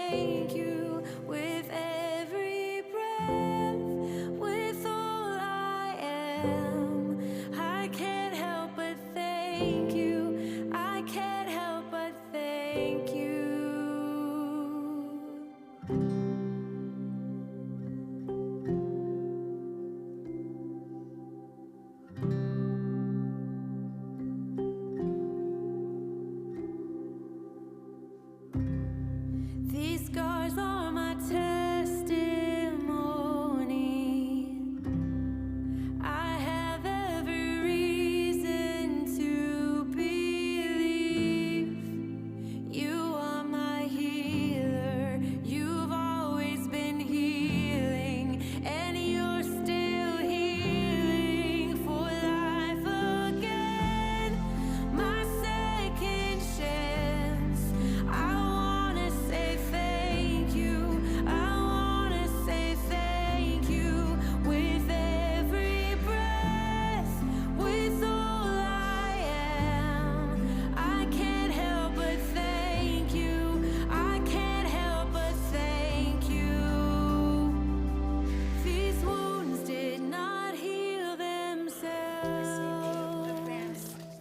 thank you with every breath, with all I am. I can't help but thank you. I can't help but thank you. These scars are my testimony. I have every reason to believe you are my healer. You've always been healing, and you're still healing for life again. My second chance. I wanna say thank you. I wanna say thank you with every breath, with all I am. I can't help but thank you. I can't help but thank you. These wounds did not heal themselves.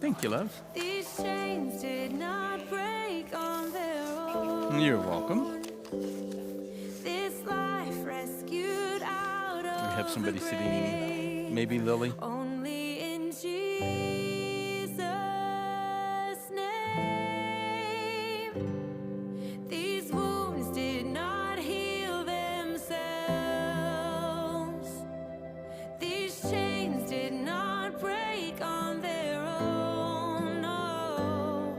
Thank you, love. These chains did not break on their own. You're welcome. This life rescued out of We have somebody the sitting, grave. maybe Lily. Only in Jesus' name. These wounds did not heal themselves. These chains did not break on their own. No.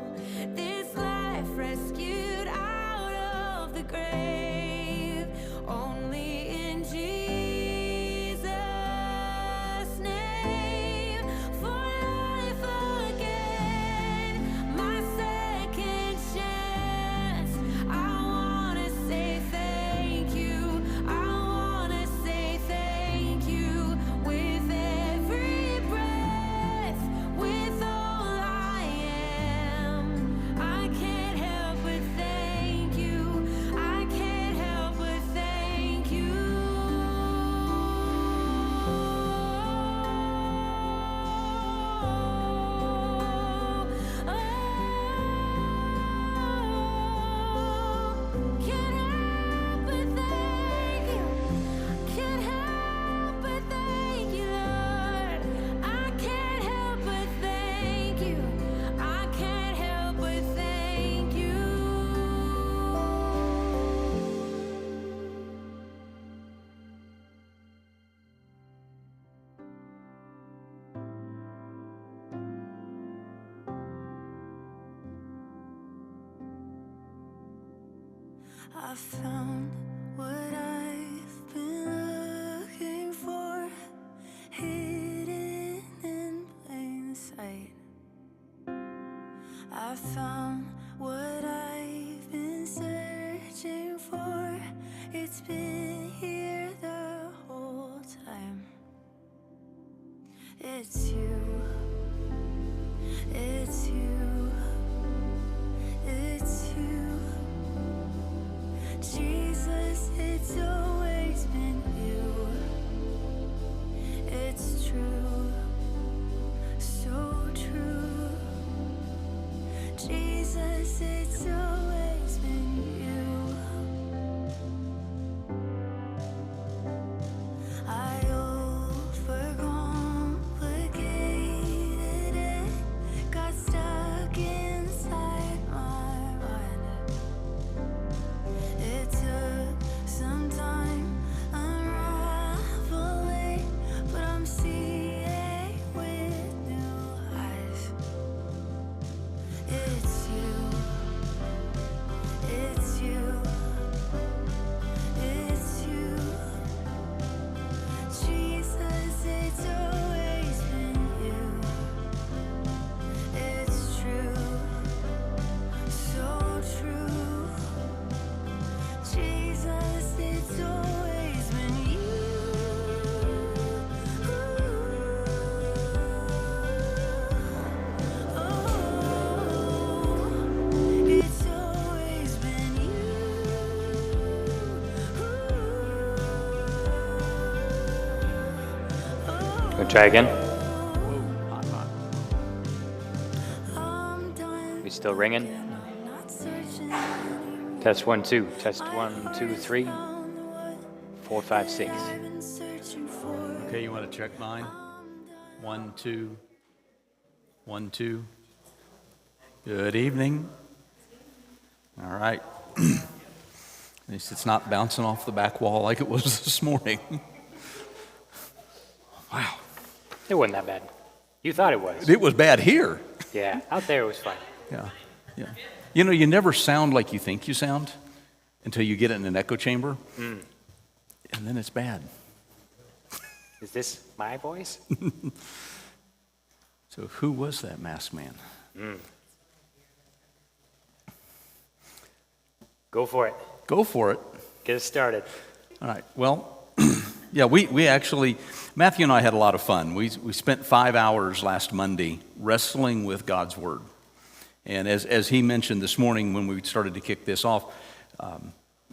This life rescued out of the grave. Only in Jesus' name. For life again. My second chance. I wanna say thank you. I wanna say thank you with every breath, with all I am. I can't help but thank you. I can't help but thank you. Can't help but thank you. Can't help but thank you, Lord. I can't help but thank you. I can't help but thank you. I found what I've been looking for, hidden in plain sight. I found what I've been searching for. It's been here the whole time. It's you. It's you. It's you. Jesus, it's always been you. It's true, so true. Jesus, it's always been you. I overcomplicated it, got stuck inside my mind. It took some time We try again. Whoa, hot, hot. I'm done. We still ringing? I'm not searching anymore. Test 1, 2. Test 1, 2, 3, Found what 4, 5, 6. I've been searching for. Okay, you want to check mine? 1, 2. 1, 2. Good evening. All right. At least it's not bouncing off the back wall like it was this morning. Wow. It wasn't that bad. You thought it was. It was bad here. Yeah, out there it was fine. Yeah, yeah. You know, you never sound like you think you sound until you get it in an echo chamber, and then it's bad. Is this my voice? So who was that masked man? Go for it. Go for it. Get us started. All right. Well, yeah, we actually, Matthew and I had a lot of fun. We spent 5 hours last Monday wrestling with God's Word. And as he mentioned this morning when we started to kick this off,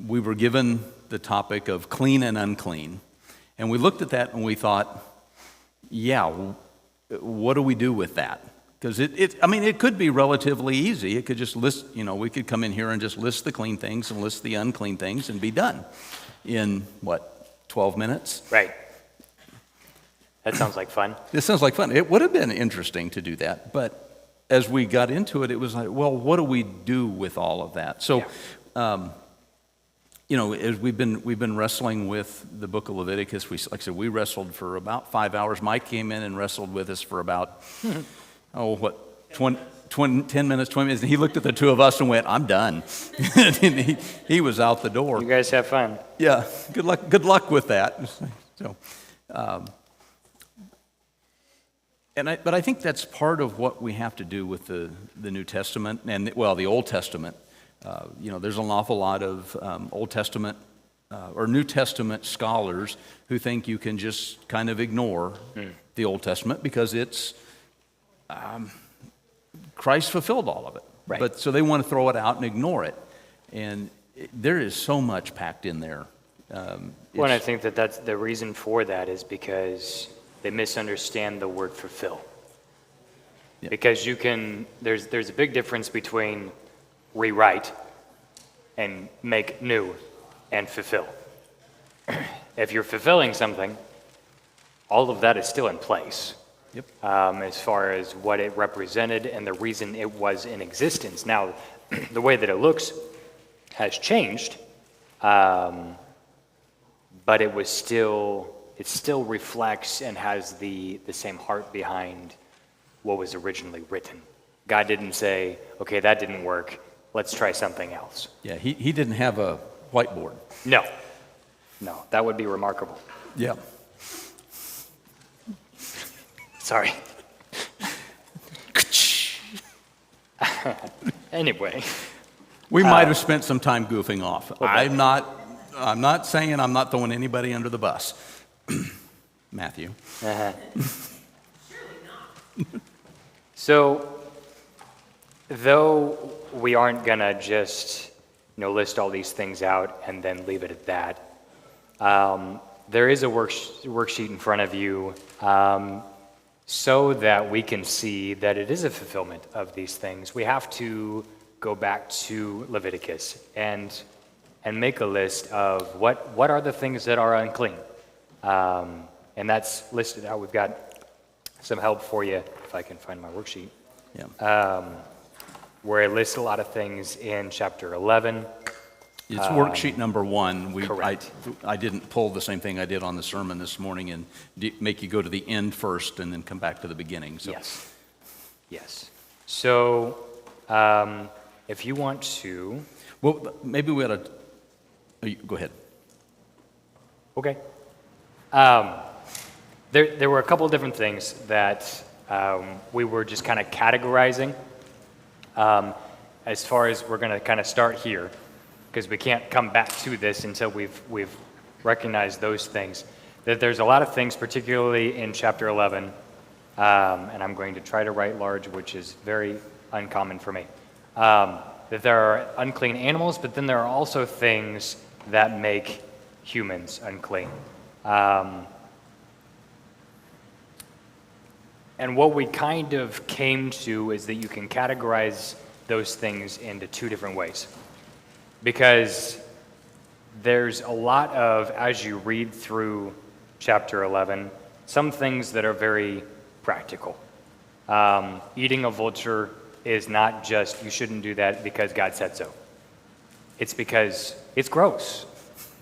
we were given the topic of clean and unclean. And we looked at that and we thought, yeah, what do we do with that? Because it could be relatively easy. It could just list, we could come in here and just list the clean things and list the unclean things and be done in, 12 minutes? Right. That sounds like fun. This sounds like fun. It would have been interesting to do that, but as we got into it, it was like, well, what do we do with all of that? So, as we've been wrestling with the book of Leviticus, like I said, we wrestled for about 5 hours. Mike came in and wrestled with us for about, 10 minutes, 20 minutes, and he looked at the two of us and went, I'm done. And he was out the door. You guys have fun. Yeah, good luck with that. So, but I think that's part of what we have to do with the New Testament and the Old Testament. There's an awful lot of Old Testament or New Testament scholars who think you can just kind of ignore the Old Testament because it's Christ fulfilled all of it. Right. But so they want to throw it out and ignore it, and there is so much packed in there. Well, and I think that's the reason for that is because they misunderstand the word fulfill. Yeah. Because there's a big difference between rewrite and make new and fulfill. If you're fulfilling something, all of that is still in place. Yep. As far as what it represented and the reason it was in existence. Now, the way that it looks has changed, but it still reflects and has the same heart behind what was originally written. God didn't say, okay, that didn't work, let's try something else. Yeah, he didn't have a whiteboard. No, that would be remarkable. Yeah. Sorry. Anyway. We might have spent some time goofing off. I'm not saying I'm not throwing anybody under the bus. Matthew. So, though we aren't going to just list all these things out and then leave it at that, there is a worksheet in front of you so that we can see that it is a fulfillment of these things. We have to go back to Leviticus and make a list of what are the things that are unclean. And that's listed out. We've got some help for you, if I can find my worksheet, where it lists a lot of things in chapter 11. It's worksheet number 1. Correct. I didn't pull the same thing I did on the sermon this morning and make you go to the end first and then come back to the beginning. So. Yes. So, if you want to... Well, maybe we ought to... Go ahead. Okay. There were a couple of different things that we were just kind of categorizing. As far as we're going to kind of start here, because we can't come back to this until we've recognized those things. That there's a lot of things, particularly in chapter 11, and I'm going to try to write large, which is very uncommon for me. That there are unclean animals, but then there are also things that make humans unclean. And what we kind of came to is that you can categorize those things into two different ways. Because there's a lot of, as you read through chapter 11, some things that are very practical. Eating a vulture is not just, you shouldn't do that because God said so. It's because it's gross.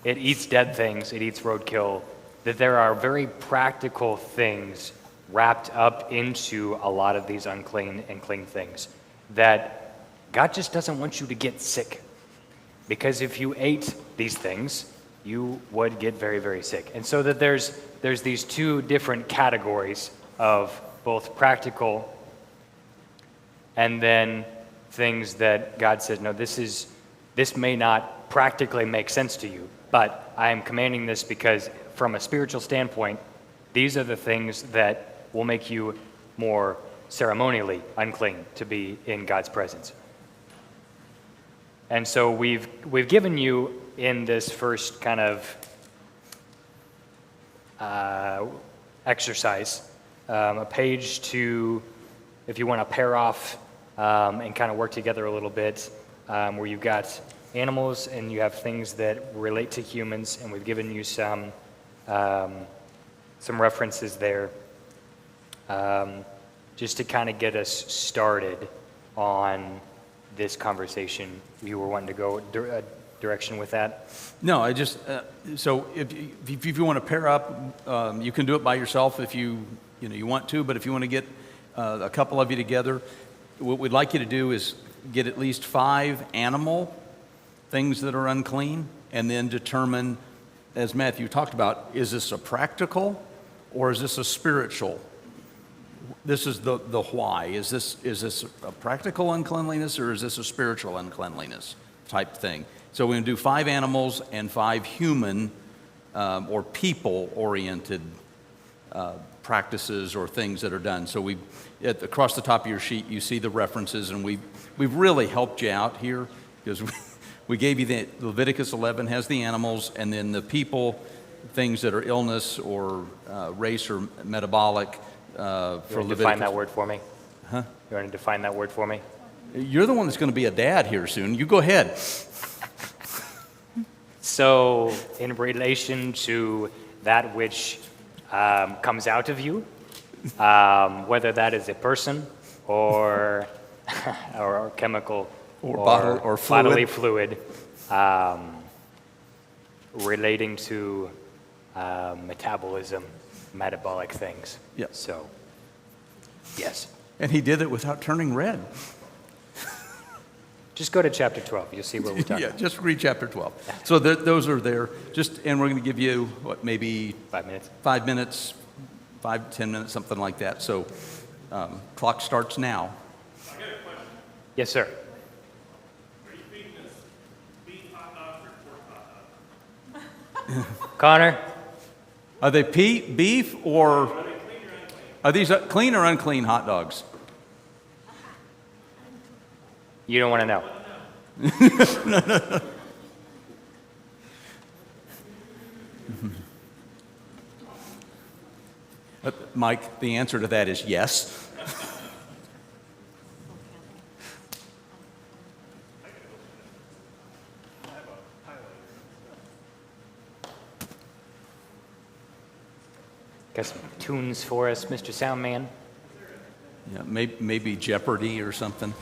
It eats dead things, it eats roadkill, that there are very practical things wrapped up into a lot of these unclean and clean things that God just doesn't want you to get sick. Because if you ate these things, you would get very, very sick. And so that there's these two different categories of both practical and then things that God says, no, this may not practically make sense to you, but I am commanding this because from a spiritual standpoint, these are the things that will make you more ceremonially unclean to be in God's presence. And so we've given you in this first kind of exercise a page to, if you want to pair off and kind of work together a little bit, where you've got animals and you have things that relate to humans, and we've given you some references there just to kind of get us started on this conversation. You were wanting to go a direction with that? No, I just, so if you want to pair up, you can do it by yourself if you want to, but if you want to get a couple of you together, what we'd like you to do is get at least 5 animal things that are unclean, and then determine, as Matthew talked about, is this a practical or is this a spiritual? This is the why. Is this a practical uncleanliness or is this a spiritual uncleanliness type thing? So we're going to do 5 animals and 5 human or people-oriented practices or things that are done. So across the top of your sheet, you see the references, and we've really helped you out here because we gave you the Leviticus 11 has the animals, and then the people, things that are illness or race or metabolic. For Leviticus. Define that word for me? Huh? You want to define that word for me? You're the one that's going to be a dad here soon. You go ahead. So, in relation to that which comes out of you, whether that is a person or or chemical or bodily fluid, relating to metabolism, metabolic things. Yeah. So, yes. And he did it without turning red. Just go to chapter 12. You'll see what we're talking Yeah, about. just read chapter 12. So those are there. And we're going to give you, maybe 5 minutes? 5 minutes, 5 to 10 minutes, something like that. So clock starts now. I got a question. Yes, sir. Are you feeding us beef hot dogs or pork hot dogs? Connor? Are they beef or are these clean or unclean hot dogs? You don't want to know. Mike, the answer to that is yes. Got some tunes for us, Mr. Soundman? Yeah, maybe Jeopardy or something.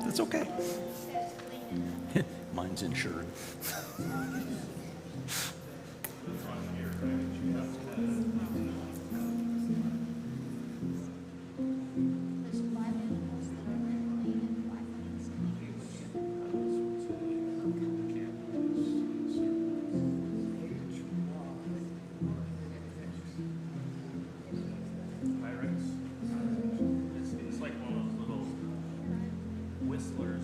That's okay. Mine's insured. It's like one of those little whistlers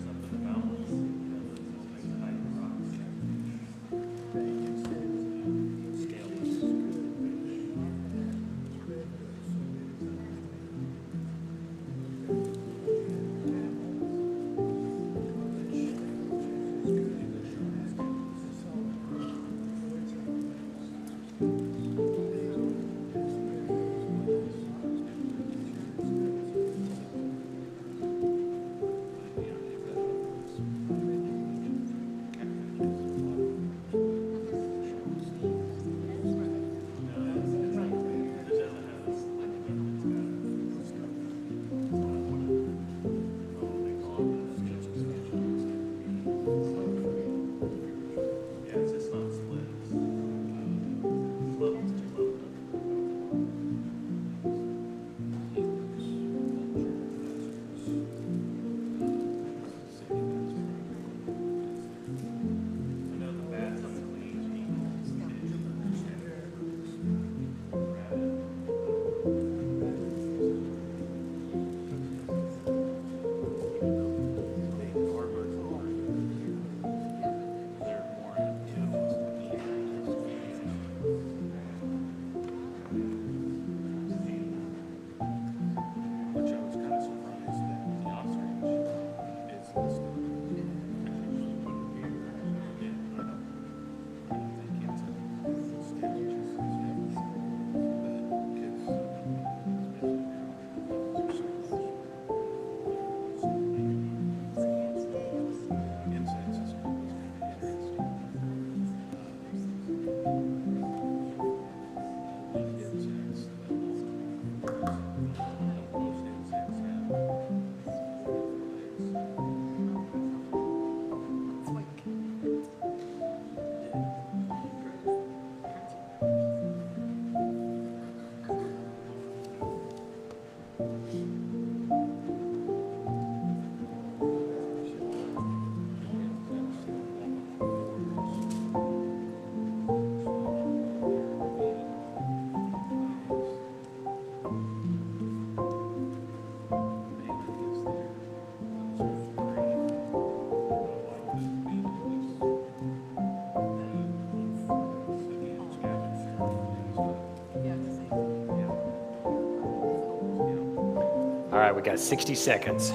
right, we got 60 seconds.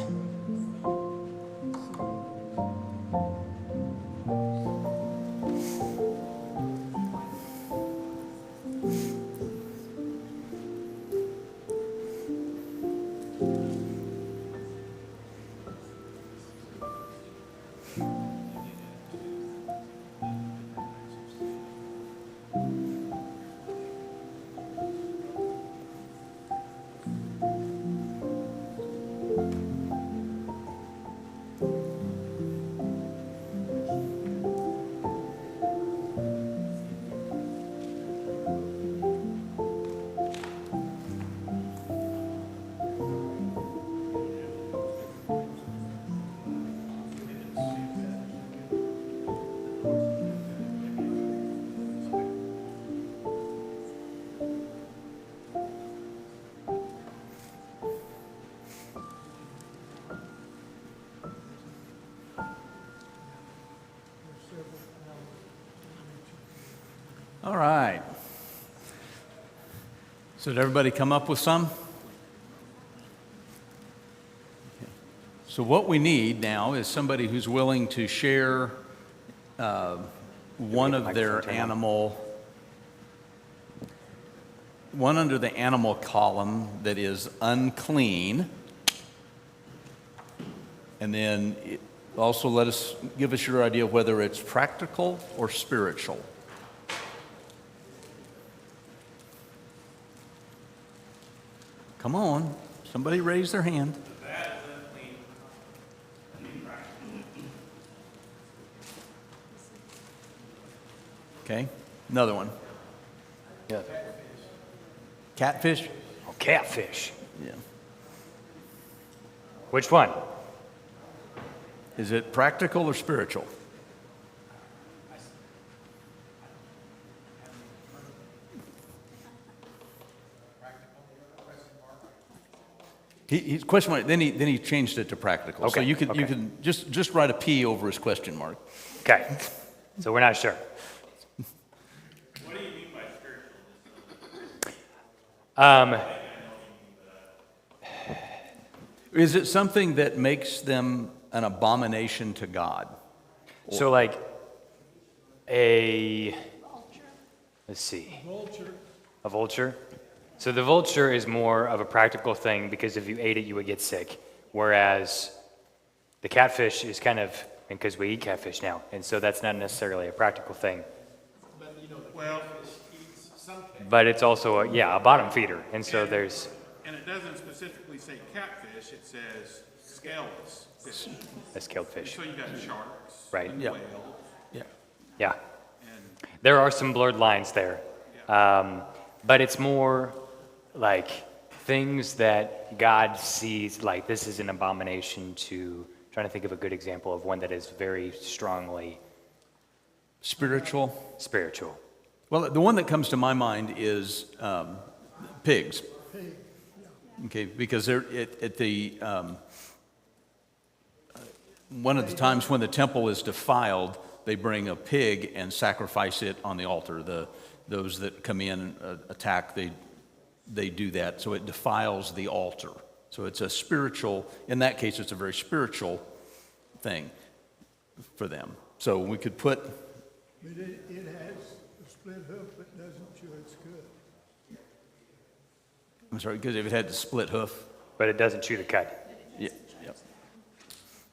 All right. So did everybody come up with some? Okay. So what we need now is somebody who's willing to share one of their animal, one under the animal column that is unclean. And then also give us your idea of whether it's practical or spiritual. Come on, somebody raise their hand. That is unclean. Okay, another one. Yeah. Catfish? Oh, catfish. Yeah. Which one? Is it practical or spiritual? He's question mark. Then he changed it to practical. So Okay, you okay. can just write a P over his question mark. Okay, so we're not sure. What do you mean by spiritual? Is it something that makes them an abomination to God? So like let's see. A vulture? So the vulture is more of a practical thing because if you ate it, you would get sick. Whereas the catfish is kind of, because we eat catfish now, and so that's not necessarily a practical thing. Well, But it's also a bottom feeder, and so there's, and it doesn't specifically say catfish, it says scaleless fish. a scaled fish. So you got sharks, Right. and Yeah. whales, Yeah. Yeah, and there are some blurred lines there. But it's more like things that God sees, like this is an abomination to, trying to think of a good example of one that is very strongly Spiritual? spiritual. Well, the one that comes to my mind is pigs. Okay, because they're at the one of the times when the temple is defiled, they bring a pig and sacrifice it on the altar. Those that come in and attack, they do that. So it defiles the altar. So it's a spiritual, in that case, it's a very spiritual thing for them. So we could put, But it has a split hoof, but doesn't chew its cud. I'm sorry, because if it had the split hoof. But it doesn't chew the cud. Yeah. Yep.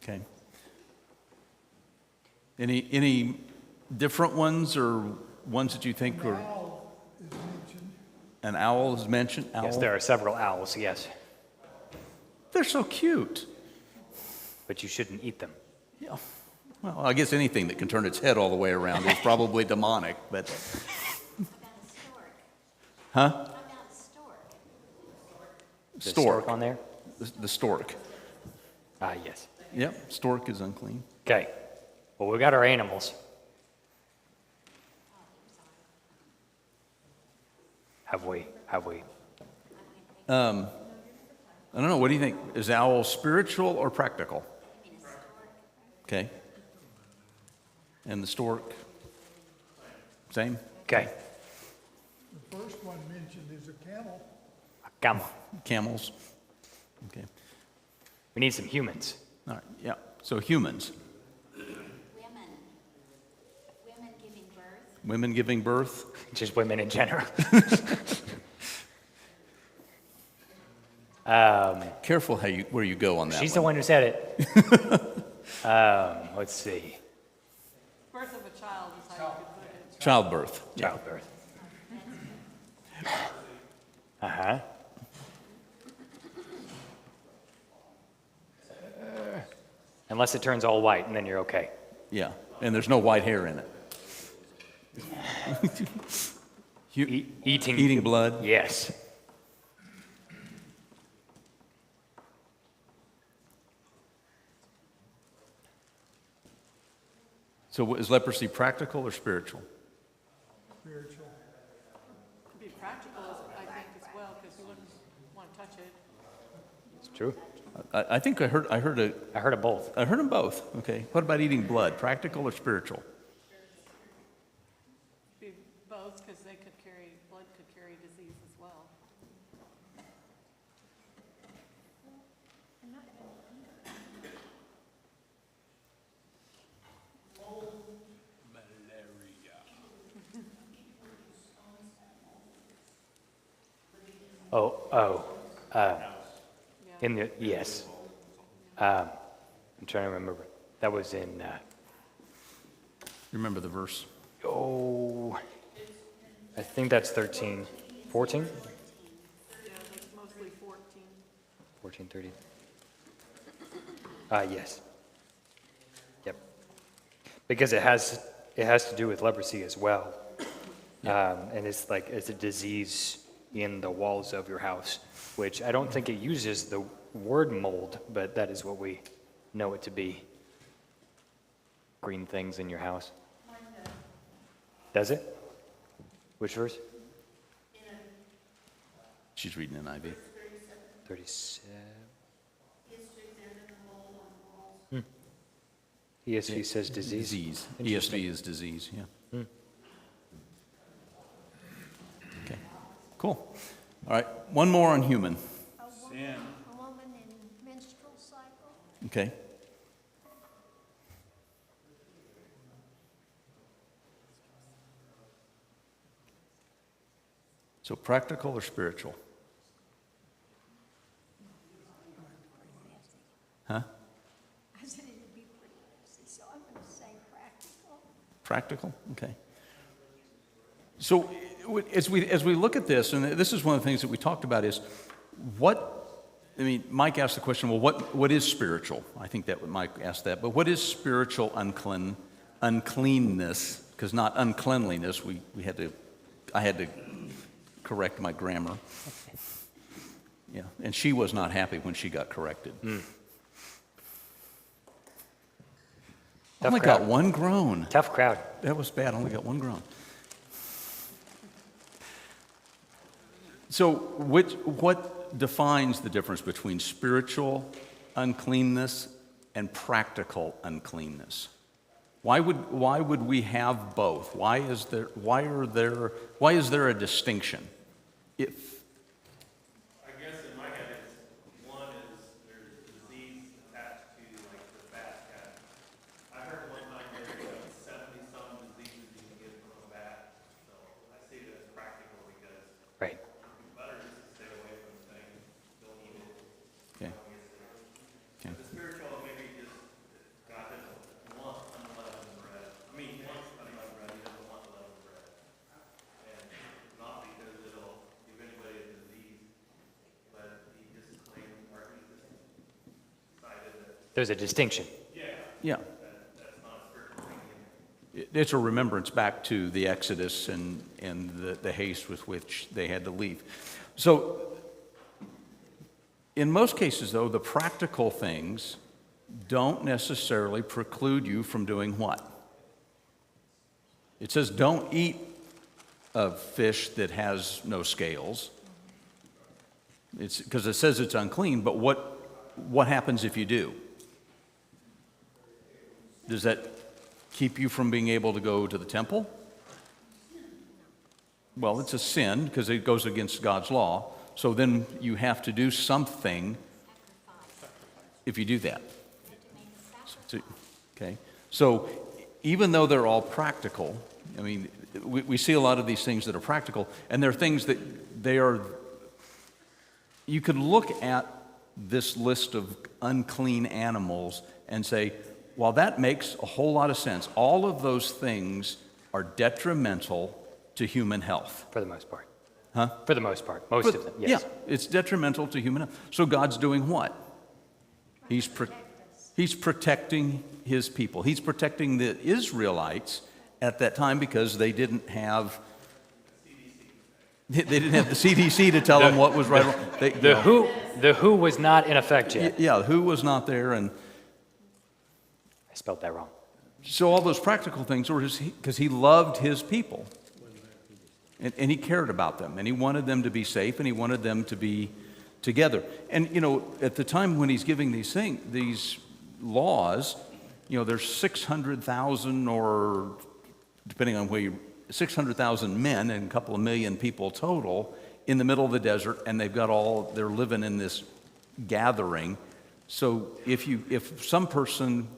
Okay. Any different ones or ones that you think are? Owl is mentioned. An owl is mentioned? Owl? Yes, there are several owls, yes. They're so cute. But you shouldn't eat them. Yeah. Well, I guess anything that can turn its head all the way around is probably demonic, but. Huh? Is there Stork. on there? The stork. Ah, yes. Yep, stork is unclean. Okay. Well, we got our animals. Have we? I don't know. What do you think? Is owl spiritual or practical? Okay. And the stork? Same? Okay. The first one mentioned is a camel. Come. Camels? Okay. We need some humans. All right, yeah. So humans, Women giving birth. women giving birth. Just women in general. Careful where you go on that She's the one. one who said it. Let's see. Birth of a child is how you could put it. Childbirth. Yeah. Childbirth. Uh-huh. Unless it turns all white, and then you're okay. Yeah, and there's no white hair in it. Eating blood. Yes. So is leprosy practical or spiritual? Spiritual. Could be practical, I think, as well, because you wouldn't want to touch it. It's true. I think I heard I heard of both. them both. Okay. What about eating blood? Practical or spiritual? Be both, because blood could carry disease as well. Yes. I'm trying to remember. That was in, You remember the verse? I think that's 13. 14? Yeah, that's mostly 14. 14:30. Yes. Yep. Because it has to do with leprosy as well. And it's a disease in the walls of your house, which I don't think it uses the word mold, but that is what we know it to be. Green things in your house. Does it? Which verse? She's reading an IV. 37. ESV says disease. Disease. Interesting. ESV is disease, yeah. Okay, cool. All right, one more on human. A woman in menstrual cycle. Okay. So practical or spiritual? Huh? I said it'd be pretty easy, so I'm going to say practical. Practical? Okay. So as we look at this, and this is one of the things that we talked about, is Mike asked the question, well, what is spiritual? I think that Mike asked that, but what is spiritual uncleanness? Because not uncleanliness, I had to correct my grammar. Yeah, and she was not happy when she got corrected. Only got one groan. Tough crowd. That was bad. Only got one groan. So, what defines the difference between spiritual uncleanness and practical uncleanness? Why would we have both? Why is there a distinction? If I guess in my head, one is there's disease attached to like the bat cat. I heard one time there's 70-some diseases you can get from a bat, so I see that as practical because Right. it's better just to stay away from the thing, don't eat it. okay, okay. The spiritual maybe just God doesn't want unleavened bread. I mean, he wants unleavened bread, he doesn't want leavened bread. And not because it'll give anybody a disease, but he just claimed, or he just decided that There's a distinction. Yeah. that's not a spiritual thing. It's a remembrance back to the Exodus and the haste with which they had to leave. So, in most cases, though, the practical things don't necessarily preclude you from doing what? It says don't eat a fish that has no scales. It's because it says it's unclean, but what happens if you do? Does that keep you from being able to go to the temple? Well, it's a sin because it goes against God's law. So then you have to do something. if you do that. Okay, so even though they're all practical, I mean, we see a lot of these things that are practical, and they're things that you could look at this list of unclean animals and say, well, that makes a whole lot of sense. All of those things are detrimental to human health. For the most part. Huh? For the most part. Most of them, yes. Yeah, it's detrimental to human health. So God's doing what? He's protecting his people. He's protecting the Israelites at that time because they didn't have the CDC to tell them what was right. The WHO was not in effect yet. Yeah, WHO was not there, and I spelled that wrong. so all those practical things were because he loved his people, and he cared about them, and he wanted them to be safe, and he wanted them to be together. And at the time when he's giving these laws, there's 600,000, or depending on where 600,000 men and a couple of million people total in the middle of the desert, and they're living in this gathering. So if some person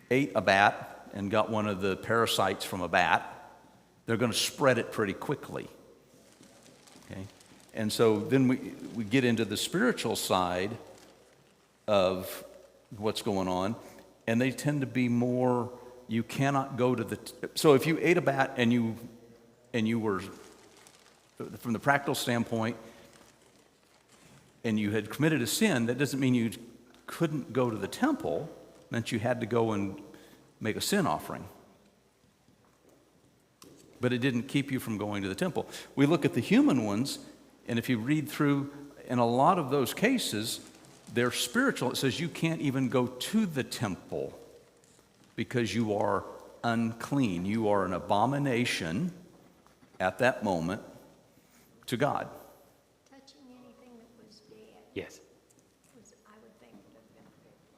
ate a bat and got one of the parasites from a bat, they're going to spread it pretty quickly. Okay? And so then we get into the spiritual side of what's going on, and they tend to be more, you cannot go to so if you ate a bat and you were, from the practical standpoint, and you had committed a sin, that doesn't mean you couldn't go to the temple. It meant you had to go and make a sin offering. But it didn't keep you from going to the temple. We look at the human ones, and if you read through, in a lot of those cases, they're spiritual. It says you can't even go to the temple because you are unclean. You are an abomination at that moment to God. Touching anything that was dead Yes. was, I would think, would have been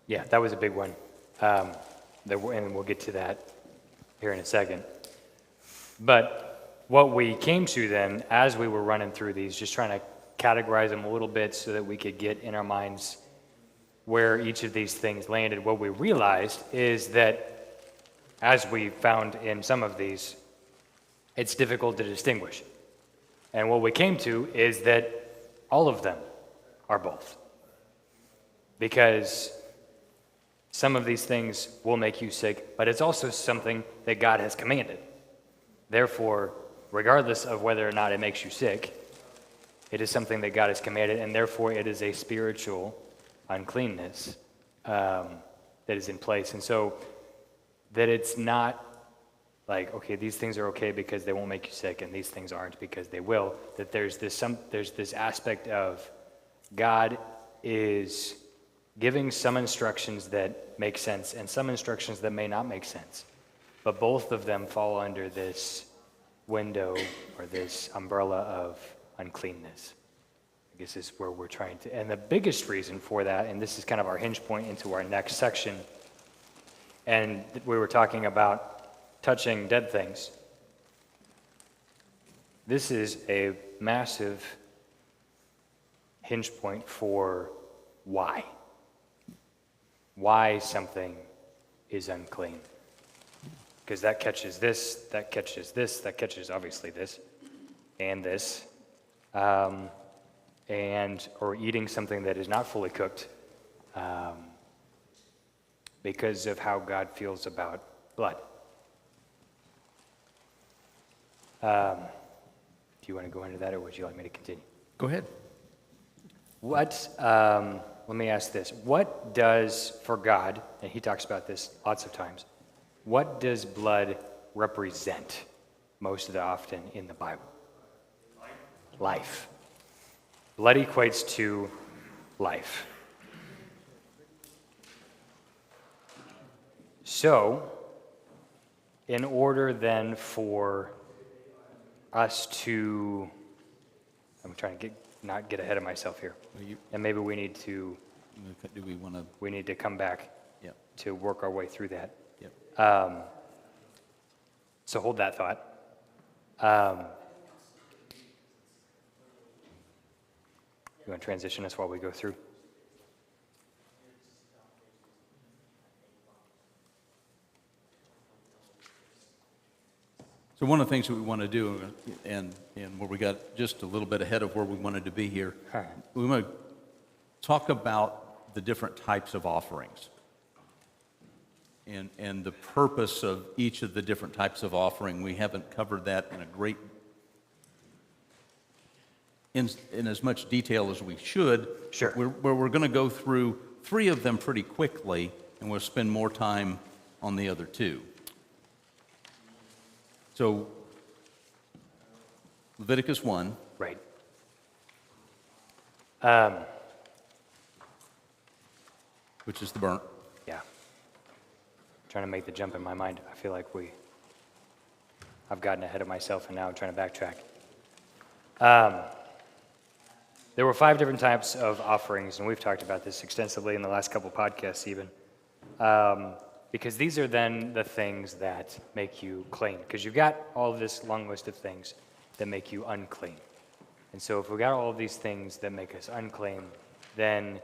Yeah, that was a big one. And we'll get to that here in a second. But what we came to then, as we were running through these, just trying to categorize them a little bit so that we could get in our minds where each of these things landed, what we realized is that, as we found in some of these, it's difficult to distinguish. And what we came to is that all of them are both. Because some of these things will make you sick, but it's also something that God has commanded. Therefore, regardless of whether or not it makes you sick, it is something that God has commanded, and therefore it is a spiritual uncleanness that is in place. And so that it's not like, okay, these things are okay because they won't make you sick, and these things aren't because they will. That there's this aspect of God is giving some instructions that make sense and some instructions that may not make sense. But both of them fall under this window or this umbrella of uncleanness. I guess is where we're trying to. And the biggest reason for that, and this is kind of our hinge point into our next section, and we were talking about touching dead things. This is a massive hinge point for why. Why something is unclean. Because that catches this, that catches this, that catches obviously this, and this. Or eating something that is not fully cooked because of how God feels about blood. Do you want to go into that, or would you like me to continue? Go ahead. Let me ask this. What does, for God, and he talks about this lots of times, what does blood represent most of the often in the Bible? Life. Blood equates to life. So, in order then for us to, I'm trying to not get ahead of myself here, and maybe we need to, we need to come back to work our way through that. So hold that thought. You want to transition us while we go through? So one of the things that we want to do, and where we got just a little bit ahead of where we wanted to be here, we want to talk about the different types of offerings and the purpose of each of the different types of offering. We haven't covered that in a great, in as much detail as we should. Sure. We're going to go through 3 of them pretty quickly, and we'll spend more time on the other 2. So, Leviticus 1. Right. Which is the burnt. Yeah. Trying to make the jump in my mind. I feel like I've gotten ahead of myself, and now I'm trying to backtrack. There were 5 different types of offerings, and we've talked about this extensively in the last couple podcasts even. Because these are then the things that make you clean. Because you've got all of this long list of things that make you unclean. And so if we've got all of these things that make us unclean, then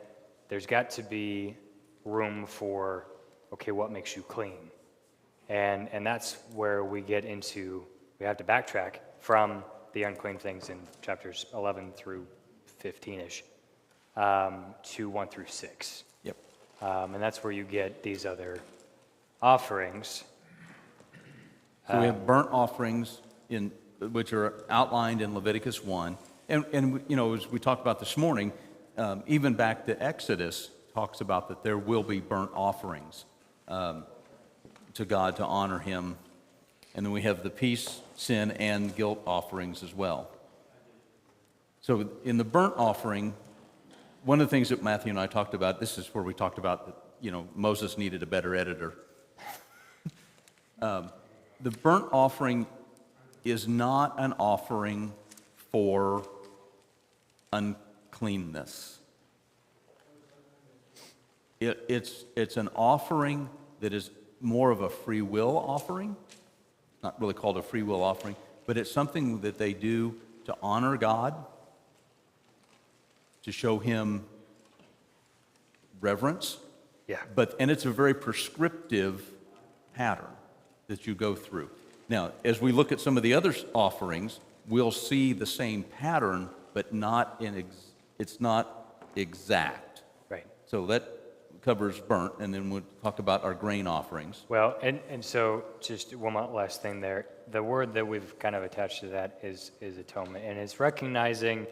there's got to be room for, okay, what makes you clean? And that's where we get into, we have to backtrack from the unclean things in chapters 11 through 15-ish to 1 through 6. Yep. And that's where you get these other offerings. So we have burnt offerings which are outlined in Leviticus 1. And you know, as we talked about this morning, even back to Exodus talks about that there will be burnt offerings to God to honor him. And then we have the peace, sin, and guilt offerings as well. So in the burnt offering, one of the things that Matthew and I talked about, this is where we talked about that, you know, Moses needed a better editor. The burnt offering is not an offering for uncleanness. It's an offering that is more of a free will offering. Not really called a free will offering, but it's something that they do to honor God, to show him reverence. Yeah. And it's a very prescriptive pattern that you go through. Now, as we look at some of the other offerings, we'll see the same pattern, but it's not exact. Right. So that covers burnt, and then we'll talk about our grain offerings. Well, and so just one last thing there. The word that we've kind of attached to that is atonement, and it's recognizing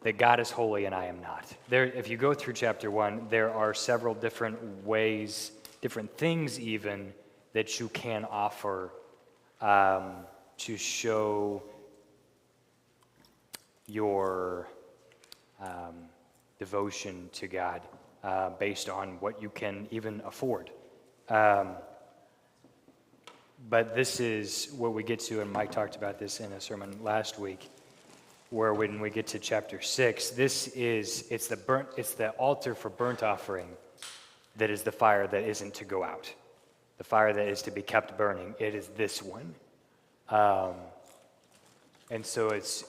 that God is holy and I am not. There, if you go through chapter 1, there are several different ways, different things even, that you can offer to show your devotion to God based on what you can even afford. But this is what we get to, and Mike talked about this in a sermon last week, where when we get to chapter 6, it's the altar for burnt offering that is the fire that isn't to go out. The fire that is to be kept burning, it is this one. And so it's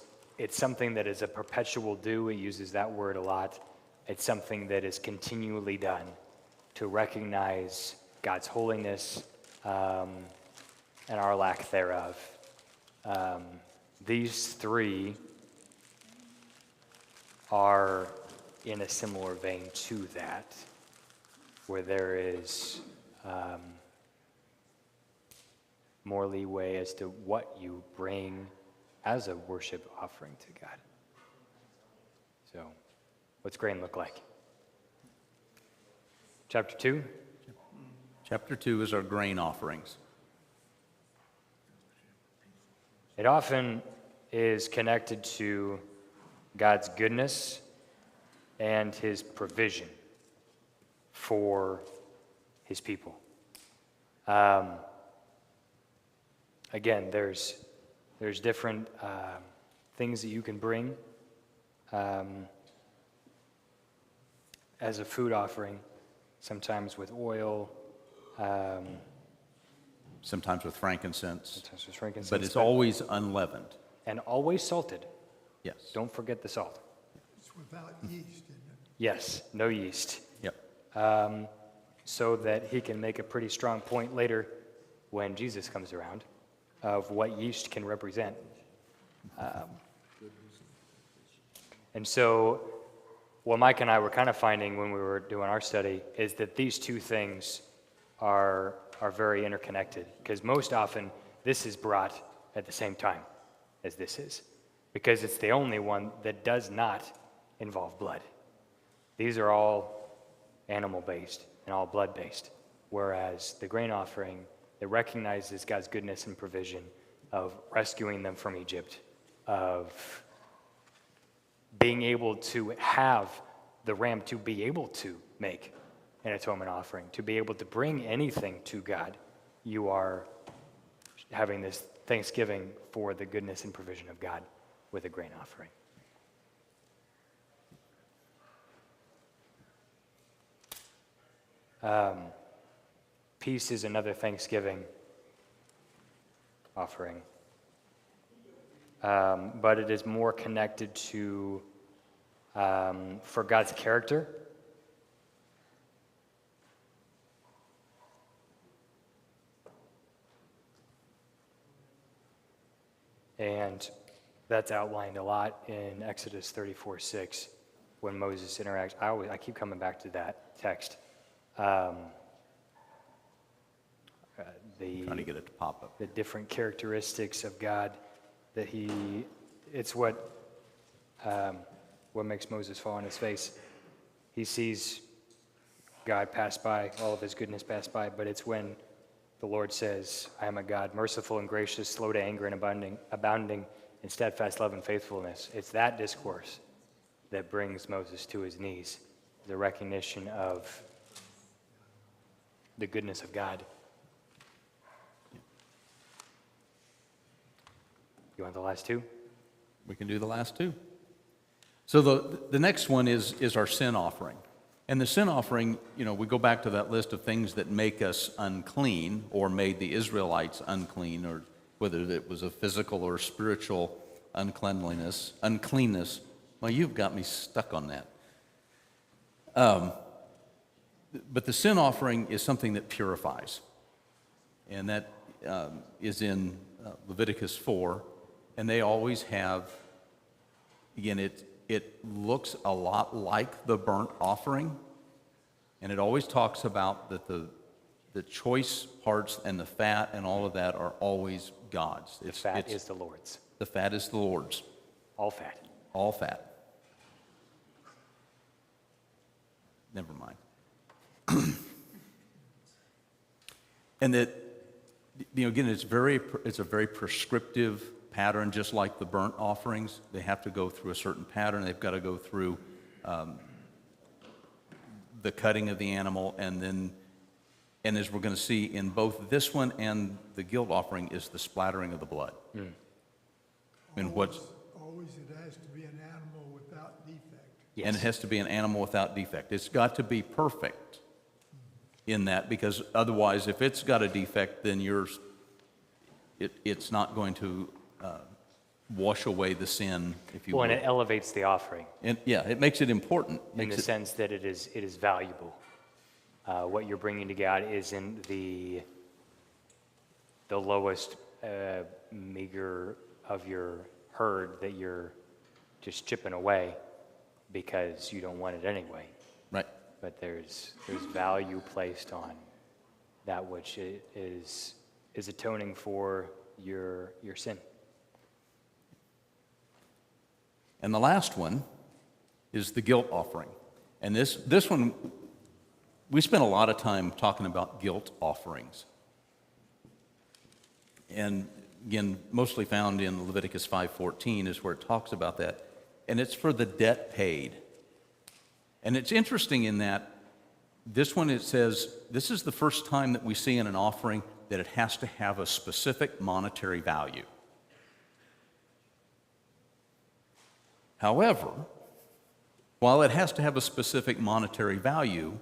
something that is a perpetual do. It uses that word a lot. It's something that is continually done to recognize God's holiness and our lack thereof. These 3 are in a similar vein to that, where there is more leeway as to what you bring as a worship offering to God. So, what's grain look like? Chapter 2? Chapter 2 is our grain offerings. It often is connected to God's goodness and his provision for his people. Again, there's different things that you can bring as a food offering, sometimes with oil, Sometimes with frankincense. sometimes with frankincense, But it's always unleavened. and always salted. Yes. Don't forget the salt. It's without yeast, isn't it? Yes, no yeast. Yep. So that he can make a pretty strong point later when Jesus comes around of what yeast can represent. And so what Mike and I were kind of finding when we were doing our study is that these two things are very interconnected, because most often this is brought at the same time as this is, because it's the only one that does not involve blood. These are all animal-based and all blood-based, whereas the grain offering, it recognizes God's goodness and provision of rescuing them from Egypt, of being able to have the ram to be able to make an atonement offering, to be able to bring anything to God. You are having this thanksgiving for the goodness and provision of God with a grain offering. Peace is another thanksgiving offering, but it is more connected to for God's character. And that's outlined a lot in Exodus 34:6 when Moses interacts. I keep coming back to that text. Trying to get it to pop up. The different characteristics of God that it's what makes Moses fall on his face. He sees God pass by, all of his goodness pass by, but it's when the Lord says, I am a God, merciful and gracious, slow to anger and abounding in steadfast love and faithfulness. It's that discourse that brings Moses to his knees, the recognition of the goodness of God. You want the last two? We can do the last two. So the next one is our sin offering. And the sin offering, we go back to that list of things that make us unclean or made the Israelites unclean, or whether it was a physical or spiritual uncleanness. Well, you've got me stuck on that. But the sin offering is something that purifies. And that is in Leviticus 4. And they always have, again, it looks a lot like the burnt offering, and it always talks about that the choice parts and the fat and all of that are always God's. The fat is the Lord's. The fat is the Lord's. All fat. All fat. Never mind. And that, again, it's a very prescriptive pattern, just like the burnt offerings. They have to go through a certain pattern. They've got to go through the cutting of the animal, and as we're going to see in both this one and the guilt offering, is the splattering of the blood. And Always it has to be an animal without defect. Yes. And it has to be an animal without defect. It's got to be perfect in that, because otherwise, if it's got a defect, then it's not going to wash away the sin, if you will. Well, and it elevates the offering. And it makes it important. In the sense that it is valuable. What you're bringing to God isn't the lowest meager of your herd that you're just chipping away because you don't want it anyway. Right. But there's value placed on that which is atoning for your sin. And the last one is the guilt offering. And this one, we spent a lot of time talking about guilt offerings. And again, mostly found in Leviticus 5:14 is where it talks about that. And it's for the debt paid. And it's interesting in that this one, it says, this is the first time that we see in an offering that it has to have a specific monetary value. However, while it has to have a specific monetary value,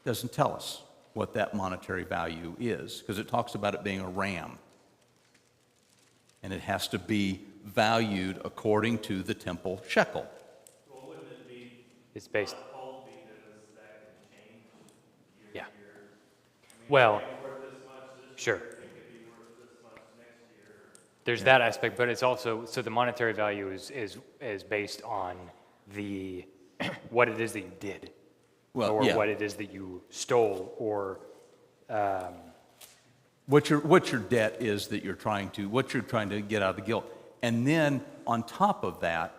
it doesn't tell us what that monetary value is, because it talks about it being a ram. And it has to be valued according to the temple shekel. Well, wouldn't it be, It's based. whole be that can change year Yeah. to year? Well, Worth this much this sure. year, it could be worth this There's that aspect, but it's also, so the monetary value is based on the, what it is that you did, Well, or yeah. what it is that you stole, or, What your debt is that what you're trying to get out of the guilt. And then on top of that,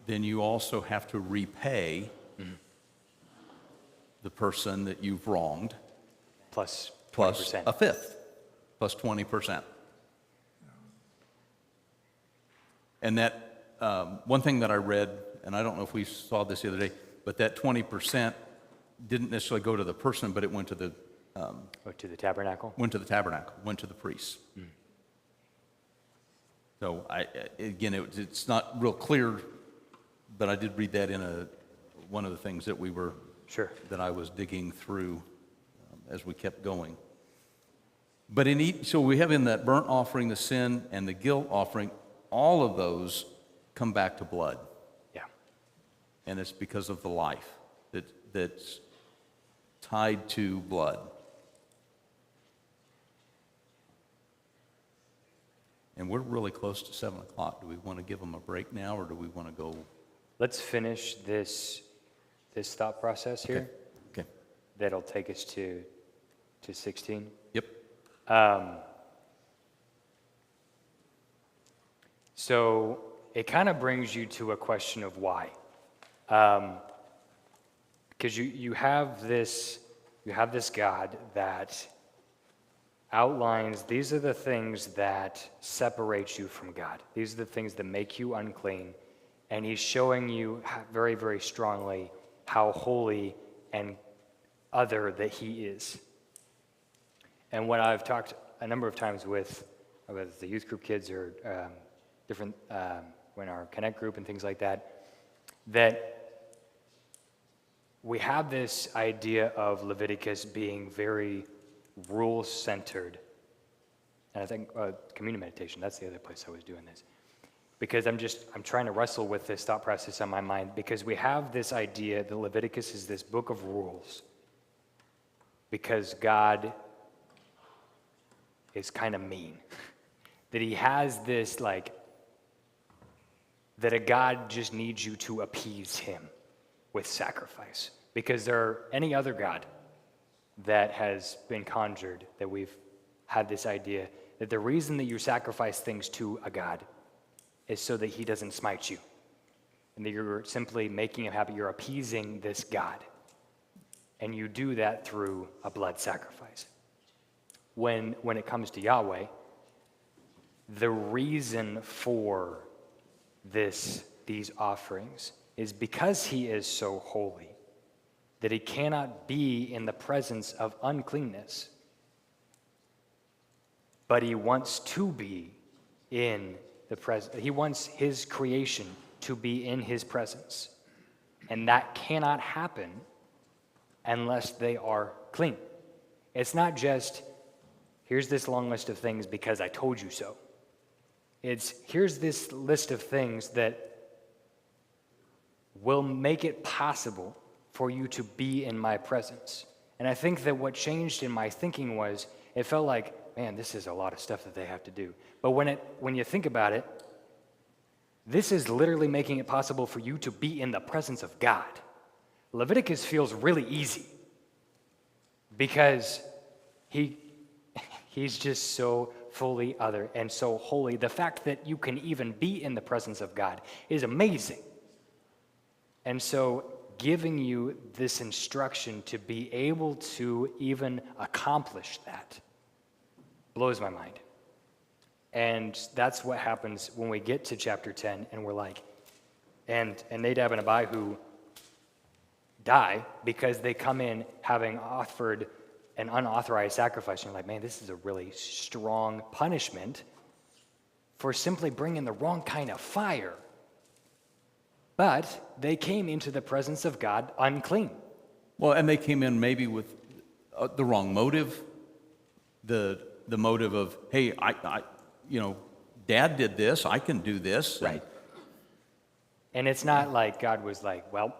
then you also have to repay the person that you've wronged plus plus 20%. a fifth, plus 20%. And that, one thing that I read, and I don't know if we saw this the other day, but that 20% didn't necessarily go to the person, but it went to the To the tabernacle? went to the priests. So again, it's not real clear, but I did read that in one of the things that Sure. that I was digging through as we kept going. But so we have in that burnt offering, the sin, and the guilt offering, all of those come back to blood. Yeah. And it's because of the life that's tied to blood. And we're really close to 7 o'clock. Do we want to give them a break now, or do we want to go? Let's finish this thought process here. Okay. That'll take us to 16. Yep. So it kind of brings you to a question of why. Because you have this God that outlines, these are the things that separate you from God. These are the things that make you unclean. And he's showing you very, very strongly how holy and other that he is. And what I've talked a number of times with the youth group kids or different, in our Connect group and things like that, that we have this idea of Leviticus being very rule-centered. And I think communion meditation, that's the other place I was doing this. Because I'm trying to wrestle with this thought process on my mind, because we have this idea that Leviticus is this book of rules because God is kind of mean. That he has this, that a God just needs you to appease him with sacrifice. Because any other God that has been conjured, that we've had this idea, that the reason that you sacrifice things to a God is so that he doesn't smite you. And that you're simply making him happy. You're appeasing this God. And you do that through a blood sacrifice. When it comes to Yahweh, the reason for these offerings is because he is so holy that he cannot be in the presence of uncleanness. But he wants to be in the presence. He wants his creation to be in his presence. And that cannot happen unless they are clean. It's not just, here's this long list of things because I told you so. It's, here's this list of things that will make it possible for you to be in my presence. And I think that what changed in my thinking was, it felt like, man, this is a lot of stuff that they have to do. But when you think about it, this is literally making it possible for you to be in the presence of God. Leviticus feels really easy because he's just so fully other and so holy. The fact that you can even be in the presence of God is amazing. And so giving you this instruction to be able to even accomplish that blows my mind. And that's what happens when we get to chapter 10 and we're like, and Nadab and Abihu die because they come in having offered an unauthorized sacrifice. And you're like, man, this is a really strong punishment for simply bringing the wrong kind of fire. But they came into the presence of God unclean. Well, and they came in maybe with the wrong motive. The motive of, hey, I Dad did this, I can do this. Right. And it's not like God was like, well,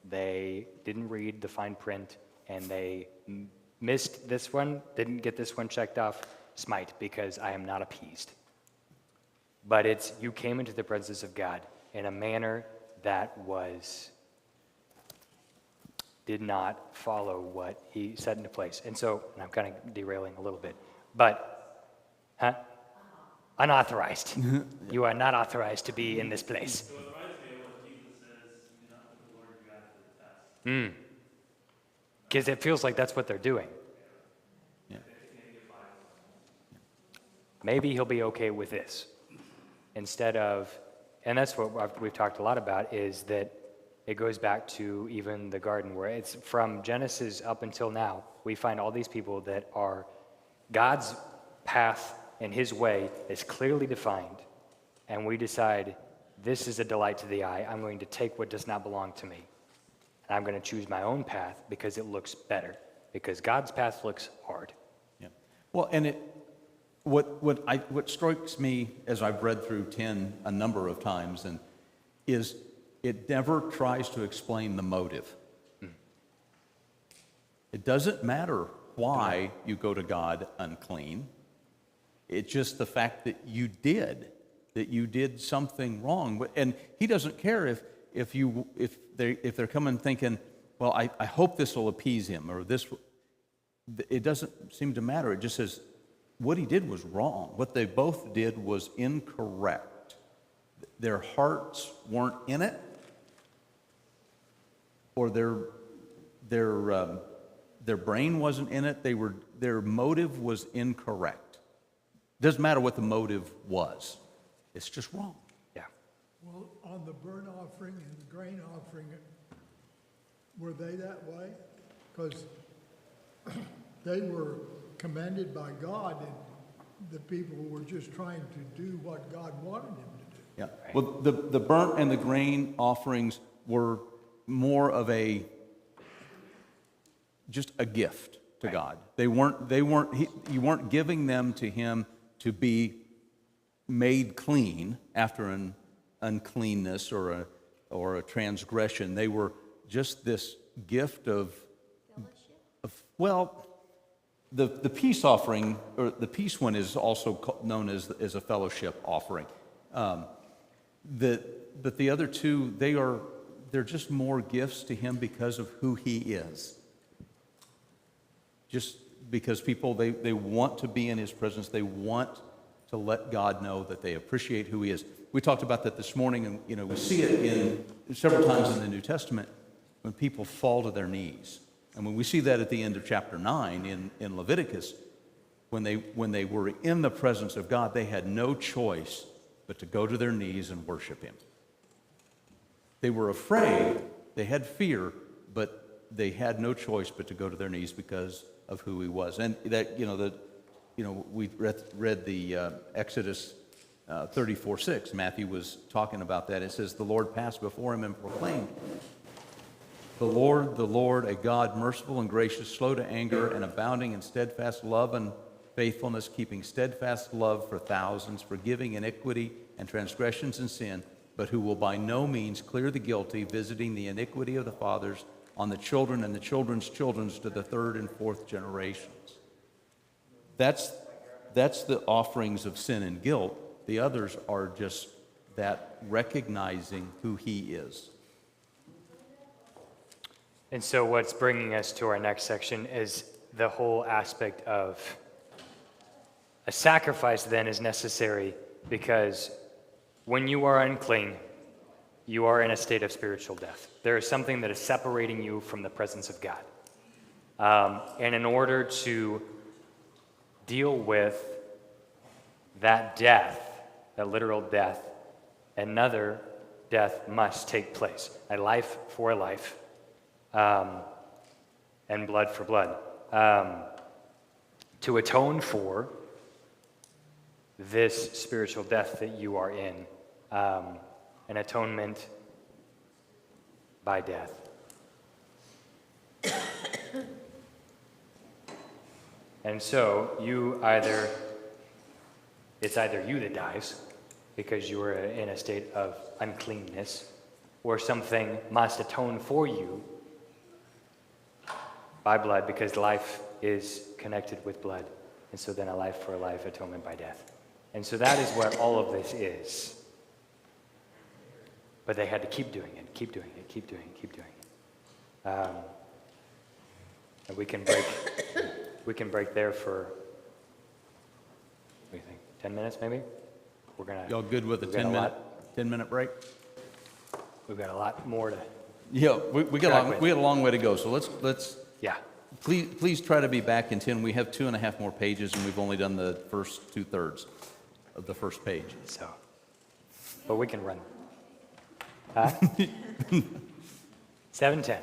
they didn't read the fine print and they missed this one, didn't get this one checked off, smite, because I am not appeased. but it's you came into the presence of God in a manner that did not follow what he set into place. And so, and I'm kind of derailing a little bit, but, unauthorized. You are not authorized to be in this place. So it reminds me of what Jesus says, do not put the Lord your God to the test. Because it feels like that's what they're doing. Yeah. Maybe he'll be okay with this. Instead of, and that's what we've talked a lot about, is that it goes back to even the garden, where it's from Genesis up until now, we find all these people that are, God's path and his way is clearly defined, and we decide, this is a delight to the eye, I'm going to take what does not belong to me, and I'm going to choose my own path because it looks better, because God's path looks hard. Yeah. Well, and what strikes me as I've read through 10 a number of times is it never tries to explain the motive. It doesn't matter why you go to God unclean. It's just the fact that you did something wrong. And he doesn't care if they're coming thinking, well, I hope this will appease him, or this. It doesn't seem to matter. It just says what he did was wrong. What they both did was incorrect. Their hearts weren't in it, or their brain wasn't in it. Their motive was incorrect. Doesn't matter what the motive was. It's just wrong. Yeah. Well, on the burnt offering and the grain offering, were they that way? Because they were commanded by God, and the people were just trying to do what God wanted them to do. Yeah. Well, the burnt and the grain offerings were more of just a gift to God. You weren't giving them to him to be made clean after an uncleanness or a transgression. They were just this gift of the peace offering, or the peace one, is also known as a fellowship offering. But the other two, they're just more gifts to him because of who he is. Just because people, they want to be in his presence. They want to let God know that they appreciate who he is. We talked about that this morning, and we see it several times in the New Testament when people fall to their knees. And when we see that at the end of chapter 9 in Leviticus, when they were in the presence of God, they had no choice but to go to their knees and worship him. They were afraid, they had fear, but they had no choice but to go to their knees because of who he was. And that, we read the Exodus 34:6. Matthew was talking about that. It says, the Lord passed before him and proclaimed, the Lord, a God merciful and gracious, slow to anger, and abounding in steadfast love and faithfulness, keeping steadfast love for thousands, forgiving iniquity and transgressions and sin, but who will by no means clear the guilty, visiting the iniquity of the fathers on the children and the children's children to the third and fourth generations. That's the offerings of sin and guilt. The others are just that recognizing who he is. And so what's bringing us to our next section is the whole aspect of a sacrifice then is necessary, because when you are unclean, you are in a state of spiritual death. There is something that is separating you from the presence of God. And in order to deal with that death, that literal death, another death must take place. A life for a life, and blood for blood. To atone for this spiritual death that you are in, an atonement by death. And so it's either you that dies because you are in a state of uncleanness, or something must atone for you by blood, because life is connected with blood. And so then a life for a life, atonement by death. And so that is what all of this is. But they had to keep doing it, keep doing it, keep doing it, keep doing it. And we can break there for, what do you think, 10 minutes maybe? We're gonna. Y'all good with a we've got a 10-minute break? We've got a lot more to, Yeah, we got Track with. a long way to go, so let's yeah. please try to be back in 10. We have 2.5 more pages, and we've only done the first 2/3 of the first page. So, but we can run. Huh? 7:10.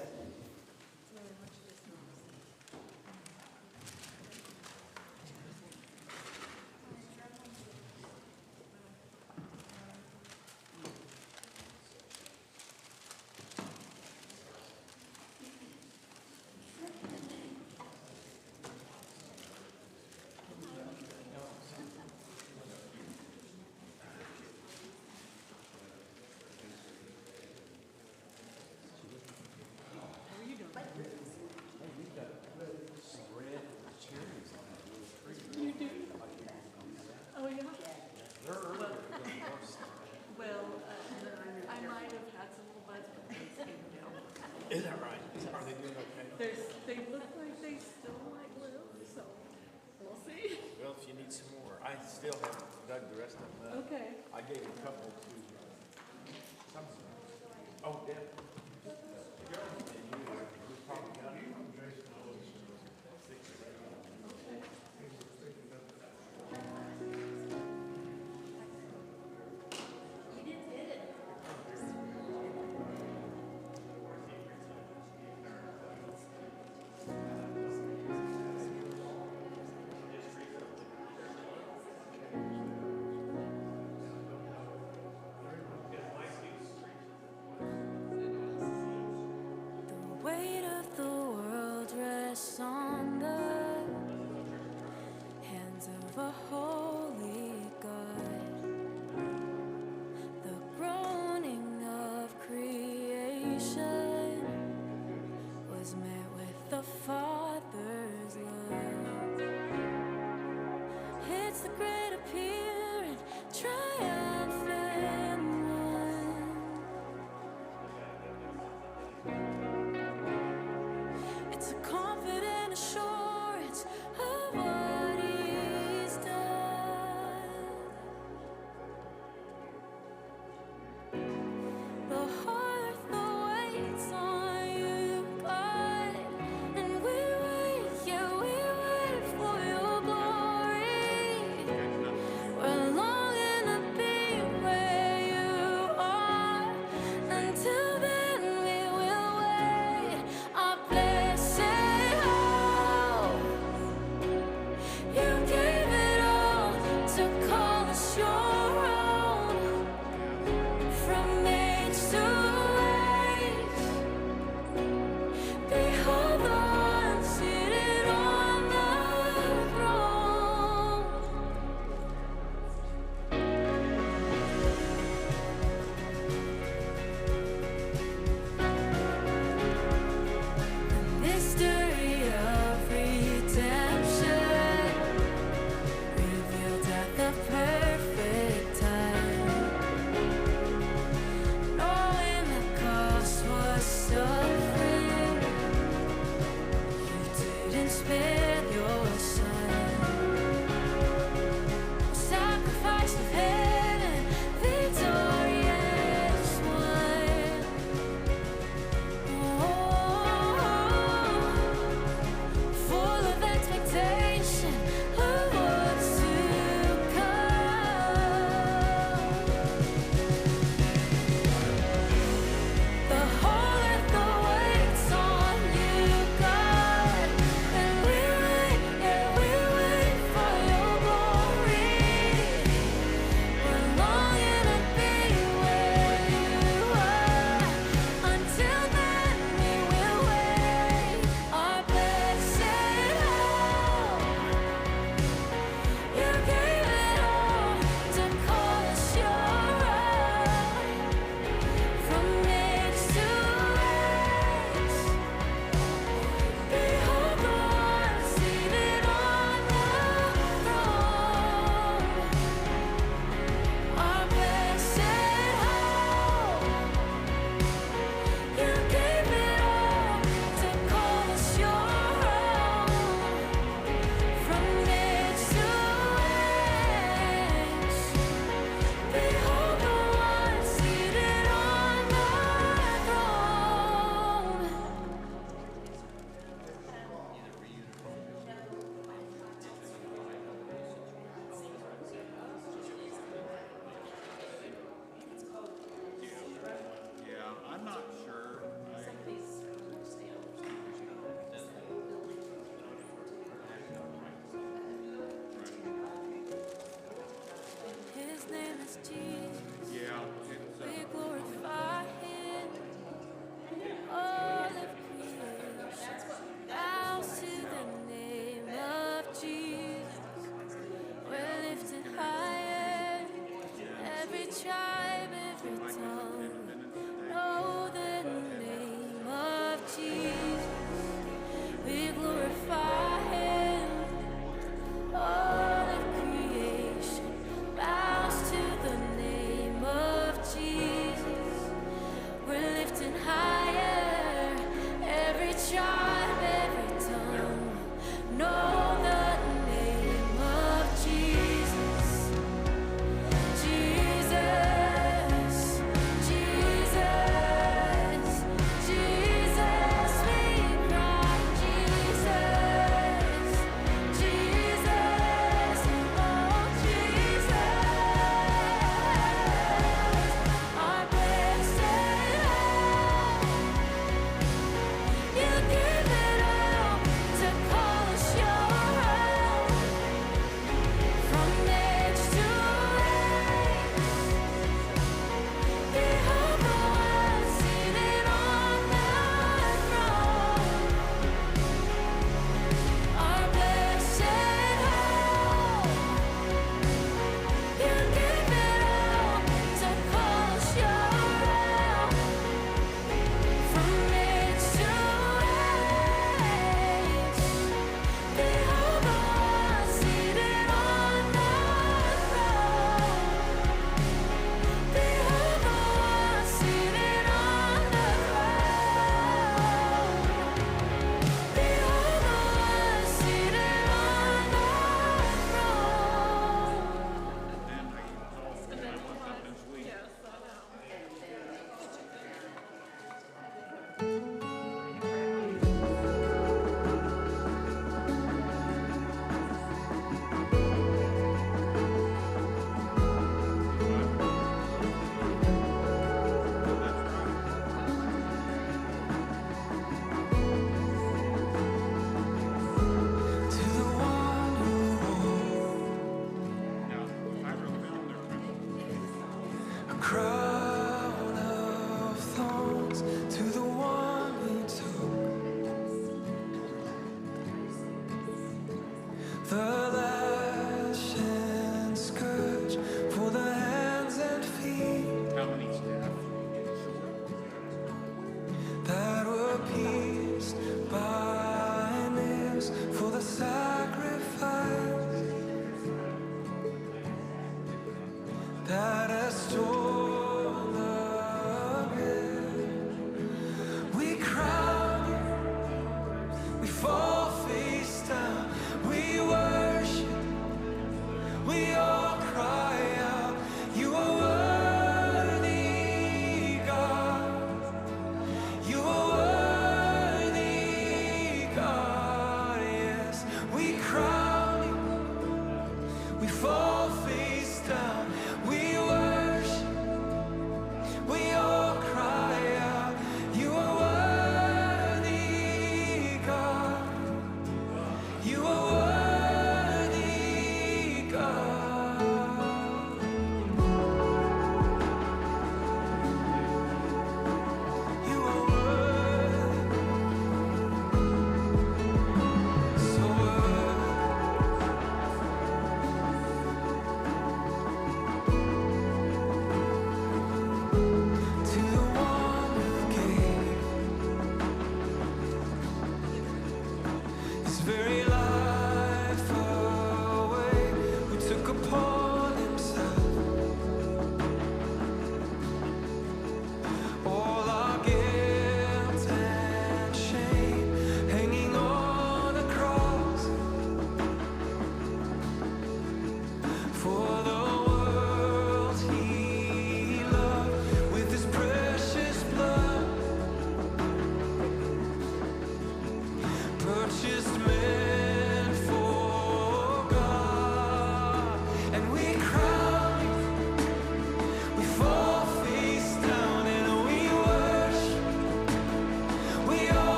Oh, yeah? Well, I might have had some little buds, but they came down. Is that right? Are they doing okay? They look like they still might live, so we'll see. Well, if you need some more, I still haven't dug the rest of them up. Okay. I gave a couple to some. Oh, Deb. The weight of the world rests on the hands of a holy God. The groaning of creation was met with the Father's love. It's the great appearing, triumphant one. It's a confident assurance of what He's done. The heart, the weight Jesus. Yeah. We glorify Him. All of creation bows to the name of Jesus. We're lifted higher. Every tribe, every tongue, know the name of Jesus. We glorify Him. All of creation bows to the name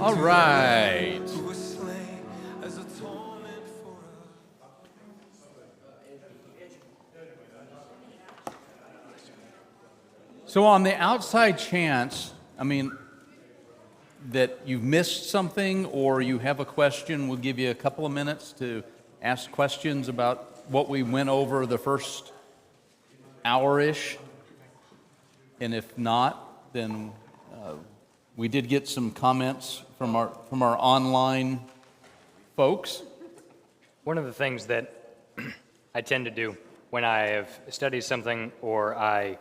All right. who was slain as atonement for us. So on the outside chance, that you've missed something or you have a question, we'll give you a couple of minutes to ask questions about what we went over the first hour-ish. And if not, then we did get some comments from our online folks. One of the things that I tend to do when I have studied something or I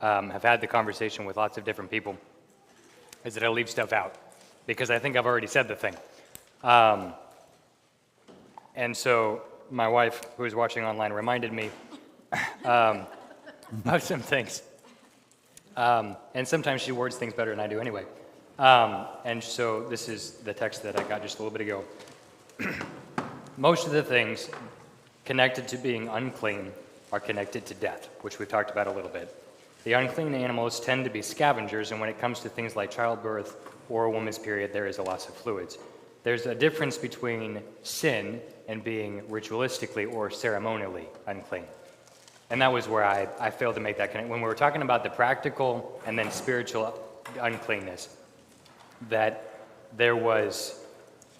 have had the conversation with lots of different people is that I leave stuff out because I think I've already said the thing. And so my wife, who is watching online, reminded me of some things. And sometimes she words things better than I do anyway. And so this is the text that I got just a little bit ago. Most of the things connected to being unclean are connected to death, which we've talked about a little bit. The unclean animals tend to be scavengers, and when it comes to things like childbirth or a woman's period, there is a loss of fluids. There's a difference between sin and being ritualistically or ceremonially unclean. And that was where I failed to make that connection. When we were talking about the practical and then spiritual uncleanness, that there's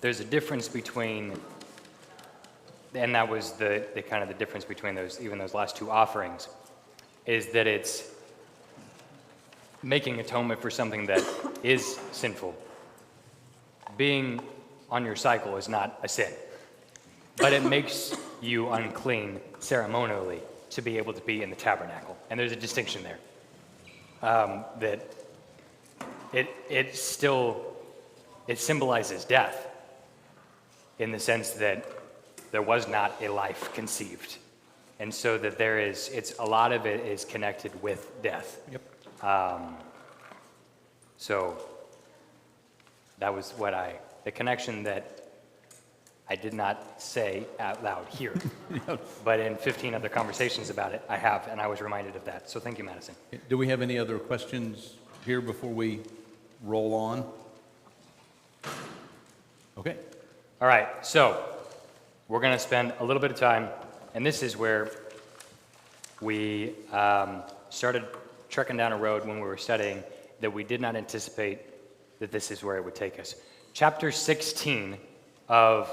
a difference between, and that was the kind of the difference between those, even those last two offerings, is that it's making atonement for something that is sinful. Being on your cycle is not a sin, but it makes you unclean ceremonially to be able to be in the tabernacle. And there's a distinction there. That it symbolizes death in the sense that there was not a life conceived. And so that a lot of it is connected with death. Yep. So that was the connection that I did not say out loud here. But in 15 other conversations about it, I have, and I was reminded of that. So thank you, Madison. Do we have any other questions here before we roll on? Okay. All right, so we're going to spend a little bit of time, and this is where we started trekking down a road when we were studying that we did not anticipate that this is where it would take us. Chapter 16 of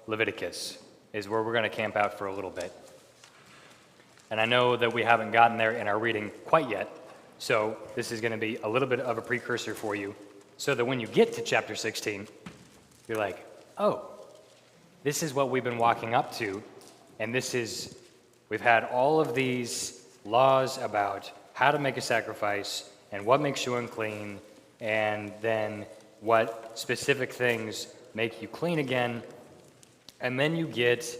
Leviticus is where we're going to camp out for a little bit. And I know that we haven't gotten there in our reading quite yet, so this is going to be a little bit of a precursor for you, so that when you get to chapter 16, you're like, oh, this is what we've been walking up to, and we've had all of these laws about how to make a sacrifice and what makes you unclean, and then what specific things make you clean again. And then you get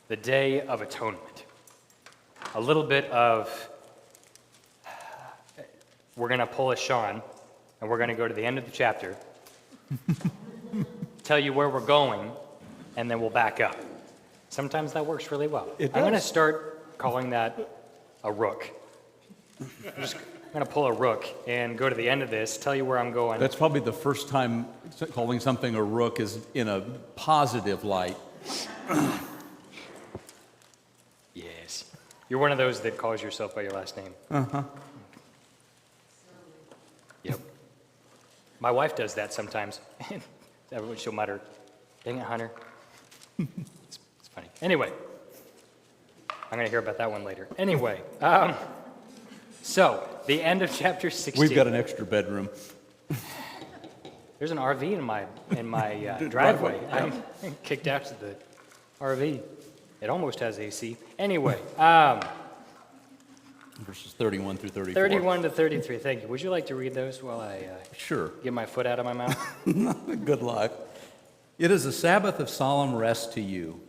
the Day of Atonement. A little bit of, we're going to pull a Sean, and we're going to go to the end of the chapter, tell you where we're going, and then we'll back up. Sometimes that works really well. I'm going to start calling that a rook. I'm going to pull a rook and go to the end of this, tell you where I'm going. That's probably the first time calling something a rook is in a positive light. Yes. You're one of those that calls yourself by your last name. Uh-huh. Yep. My wife does that sometimes. She'll mutter, dang it, Hunter. It's funny. Anyway, I'm going to hear about that one later. Anyway, so the end of chapter 16. We've got an extra bedroom. There's an RV in my driveway. I'm kicked out to the RV. It almost has AC. Anyway, Verses 31 through 34. 31 to 33. Thank you. Would you like to read those while I Sure. get my foot out of my mouth? Good luck. It is a Sabbath of solemn rest to you,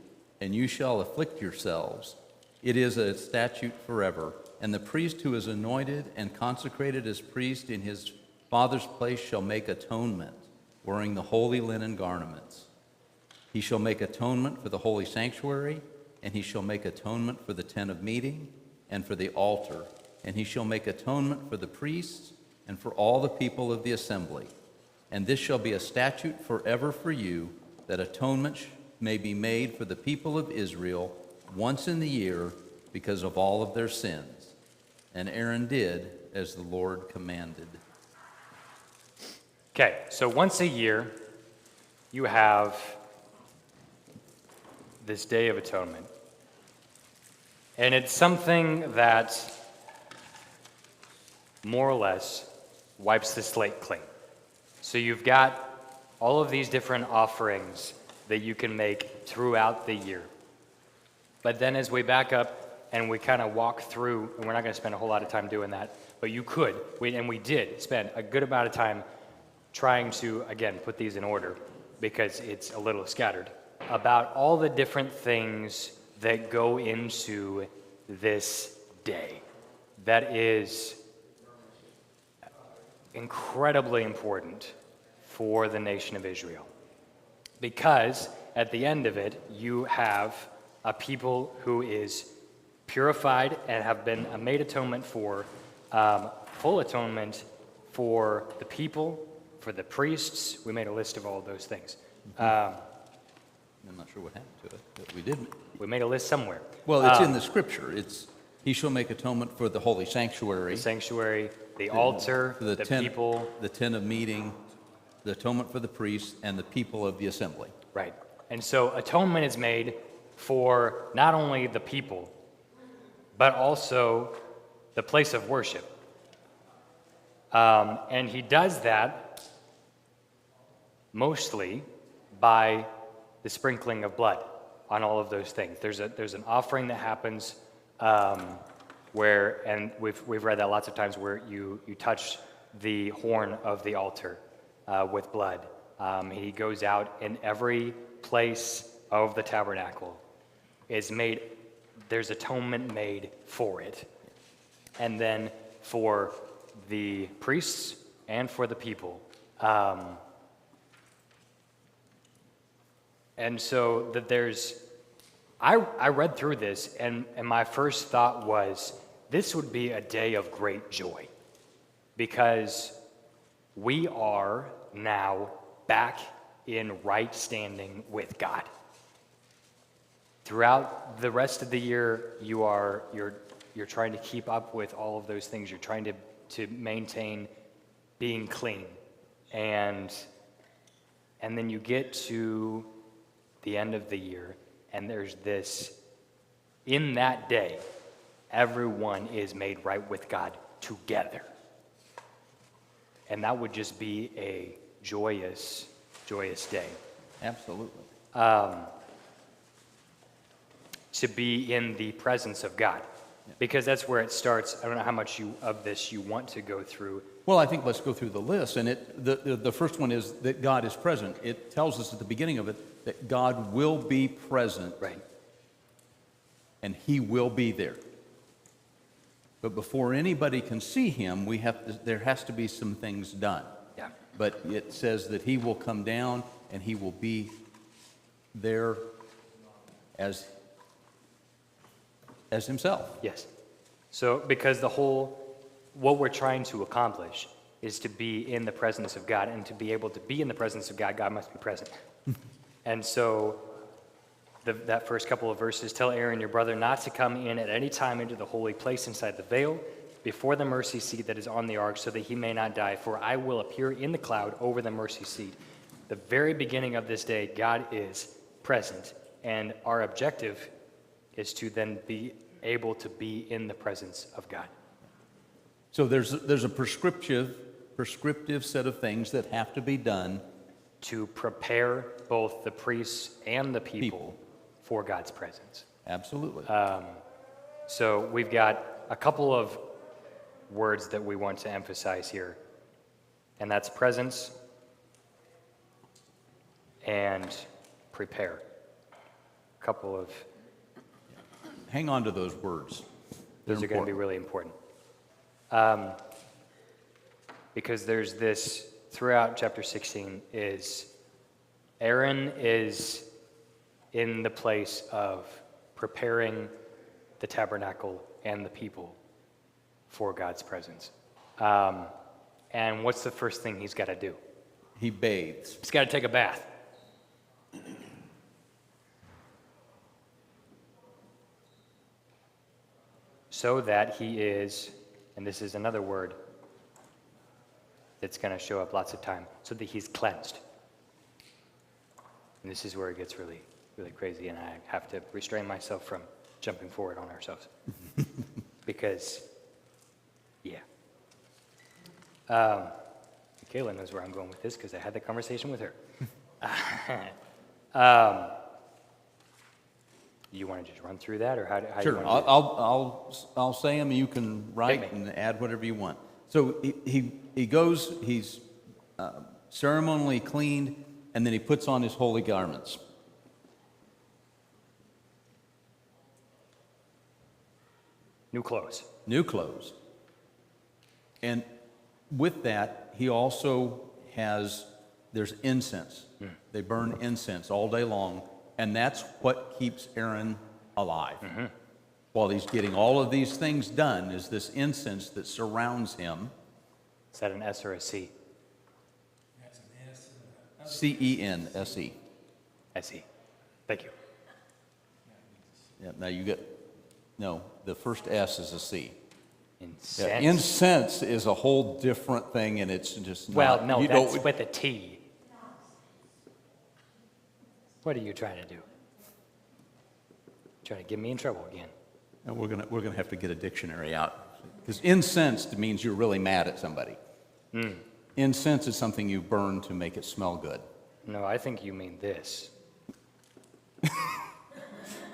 and you shall afflict yourselves. It is a statute forever. And the priest who is anointed and consecrated as priest in his father's place shall make atonement, wearing the holy linen garments. He shall make atonement for the holy sanctuary, and he shall make atonement for the tent of meeting, and for the altar. And he shall make atonement for the priests, and for all the people of the assembly. And this shall be a statute forever for you, that atonement may be made for the people of Israel once in the year because of all of their sins. And Aaron did as the Lord commanded. Okay, so once a year, you have this Day of Atonement. And it's something that more or less wipes the slate clean. So you've got all of these different offerings that you can make throughout the year. But then as we back up and we kind of walk through, and we're not going to spend a whole lot of time doing that, but you could, and we did spend a good amount of time trying to, again, put these in order because it's a little scattered, about all the different things that go into this day that is incredibly important for the nation of Israel. Because at the end of it, you have a people who is purified and have been made atonement for, full atonement for the people, for the priests. We made a list of all of those things. I'm not sure what happened to it, but we did. We made a list somewhere. Well, it's in the scripture. It's, he shall make atonement for the holy sanctuary, The sanctuary, the altar, for the the tent, people. the tent of meeting, the atonement for the priests, and the people of the assembly. Right. And so atonement is made for not only the people, but also the place of worship. And he does that mostly by the sprinkling of blood on all of those things. There's an offering that happens where, and we've read that lots of times, where you touch the horn of the altar with blood. He goes out in every place of the tabernacle. There's atonement made for it. And then for the priests and for the people. And so that I read through this, and my first thought was, this would be a day of great joy, because we are now back in right standing with God. Throughout the rest of the year, you're trying to keep up with all of those things. You're trying to maintain being clean, and then you get to the end of the year, and there's this, in that day, everyone is made right with God together. And that would just be a joyous, joyous day. Absolutely. To be in the presence of God. Because that's where it starts. I don't know how much of this you want to go through. Well, I think let's go through the list. And the first one is that God is present. It tells us at the beginning of it that God will be present. Right. And he will be there. But before anybody can see him, there has to be some things done. Yeah. But it says that he will come down and he will be there as himself. Yes. So, because what we're trying to accomplish is to be in the presence of God, and to be able to be in the presence of God, God must be present. And so, that first couple of verses, tell Aaron your brother not to come in at any time into the holy place inside the veil, before the mercy seat that is on the ark, so that he may not die, for I will appear in the cloud over the mercy seat. The very beginning of this day, God is present, and our objective is to then be able to be in the presence of God. So there's a prescriptive set of things that have to be done To prepare both the priests and the people for God's presence. Absolutely. So we've got a couple of words that we want to emphasize here, and that's presence and prepare. A couple of Hang on to those words. those are going to be really important. Because there's this, throughout chapter 16, is Aaron is in the place of preparing the tabernacle and the people for God's presence. And what's the first thing he's got to do? He bathes. He's got to take a bath. So that he is, and this is another word that's going to show up lots of time, so that he's cleansed. And this is where it gets really, really crazy, and I have to restrain myself from jumping forward on ourselves. Because, yeah. Kayla knows where I'm going with this because I had the conversation with her. You want to just run through that, or how Sure, do you want to do it? I'll say them, and you can write Hit me. and add whatever you want. So he goes, he's ceremonially cleaned, and then he puts on his holy garments. New clothes. New clothes. And with that, he also has, there's incense. They burn incense all day long, and that's what keeps Aaron alive. While he's getting all of these things done, is this incense that surrounds him. Is that an S or a C? C-E-N-S-E. S-E. Thank you. Yeah, now you get, no, the first S is a C. Incense. Yeah, incense is a whole different thing, and it's just Well, not, no, you that's don't- with a T. What are you trying to do? Trying to get me in trouble again. and we're gonna have to get a dictionary out, because incensed means you're really mad at somebody. Incense is something you burn to make it smell good. No, I think you mean this.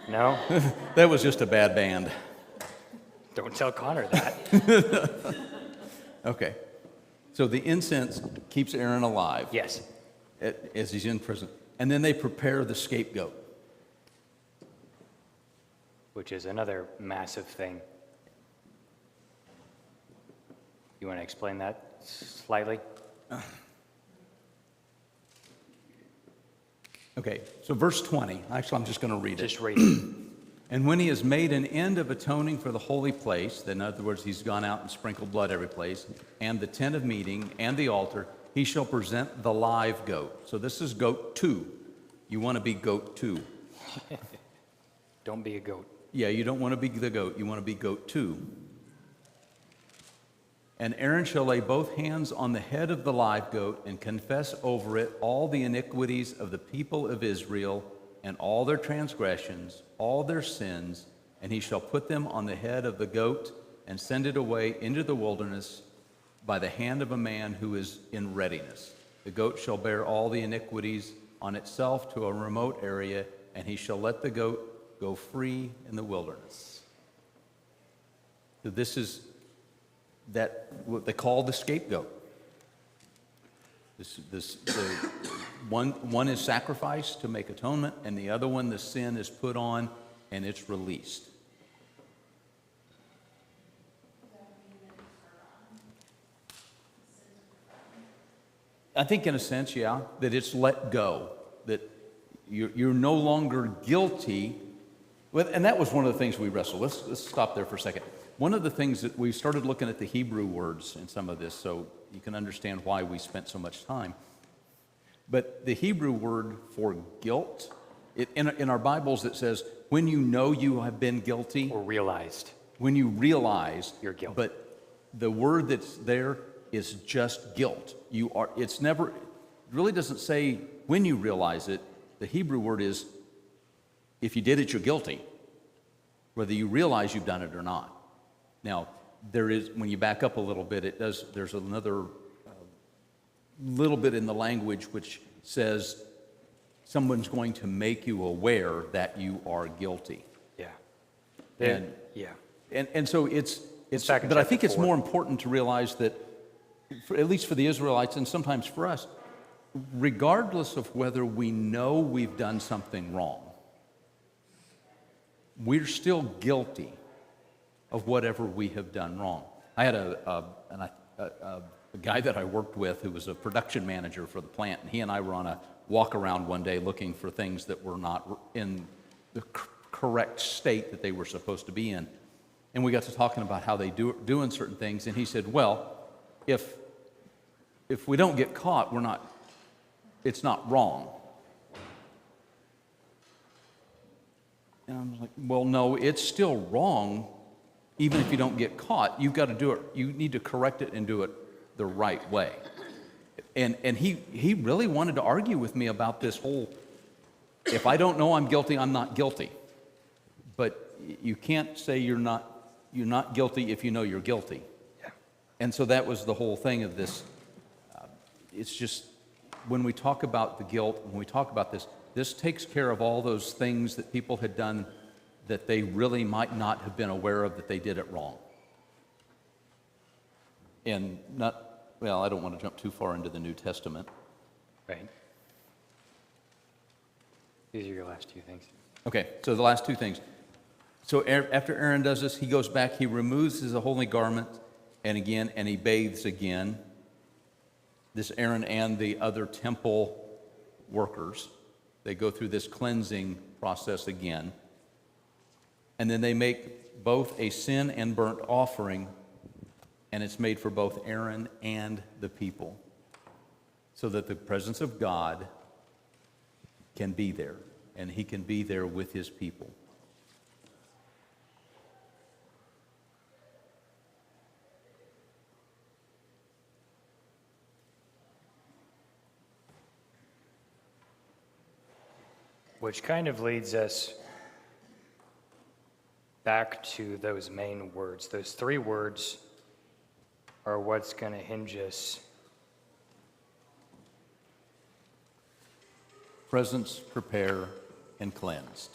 No? That was just a bad band. Don't tell Connor that. Okay, so the incense keeps Aaron alive. Yes. As he's in prison, and then they prepare the scapegoat. Which is another massive thing. You want to explain that slightly? Okay, so verse 20. Actually, I'm just going to read it. Just read it. And when he has made an end of atoning for the holy place, then in other words, he's gone out and sprinkled blood every place, and the tent of meeting and the altar, he shall present the live goat. So this is goat 2. You want to be goat 2. Don't be a goat. Yeah, you don't want to be the goat, you want to be goat 2. And Aaron shall lay both hands on the head of the live goat and confess over it all the iniquities of the people of Israel and all their transgressions, all their sins, and he shall put them on the head of the goat and send it away into the wilderness by the hand of a man who is in readiness. The goat shall bear all the iniquities on itself to a remote area, and he shall let the goat go free in the wilderness. So this is that what they call the scapegoat. One is sacrificed to make atonement, and the other one, the sin is put on and it's released. I think in a sense, yeah, that it's let go, that you're no longer guilty. And that was one of the things we wrestled. Let's stop there for a second. One of the things that we started looking at the Hebrew words in some of this, so you can understand why we spent so much time. But the Hebrew word for guilt, in our Bibles it says, when you know you have been guilty. Or realized. When you realize your guilt. But the word that's there is just guilt. It's never, it really doesn't say when you realize it. The Hebrew word is, if you did it, you're guilty, whether you realize you've done it or not. Now, there is, when you back up a little bit, there's another little bit in the language which says someone's going to make you aware that you are guilty. Yeah. And, yeah. And so it's back in but I chapter think it's 4. more important to realize that, at least for the Israelites and sometimes for us, regardless of whether we know we've done something wrong, we're still guilty of whatever we have done wrong. I had a guy that I worked with who was a production manager for the plant, and he and I were on a walk around one day looking for things that were not in the correct state that they were supposed to be in. And we got to talking about how they doing certain things, and he said, well, if we don't get caught, we're not it's not wrong. And I'm like, well, no, it's still wrong, even if you don't get caught. You've got to do it. You need to correct it and do it the right way. And he really wanted to argue with me about this whole, if I don't know I'm guilty, I'm not guilty. But you can't say you're not guilty if you know you're guilty. Yeah. And so that was the whole thing of this. It's just, when we talk about the guilt, when we talk about this takes care of all those things that people had done that they really might not have been aware of, that they did it wrong. And well, I don't want to jump too far into the New Testament. Right. These are your last two things. Okay, so the last two things. So after Aaron does this, he goes back, he removes his holy garment, and he bathes again. This Aaron and the other temple workers, they go through this cleansing process again. And then they make both a sin and burnt offering, and it's made for both Aaron and the people, so that the presence of God can be there, and he can be there with his people. Which kind of leads us back to those main words. Those three words are what's going to hinge us. Presence, prepare, and cleansed.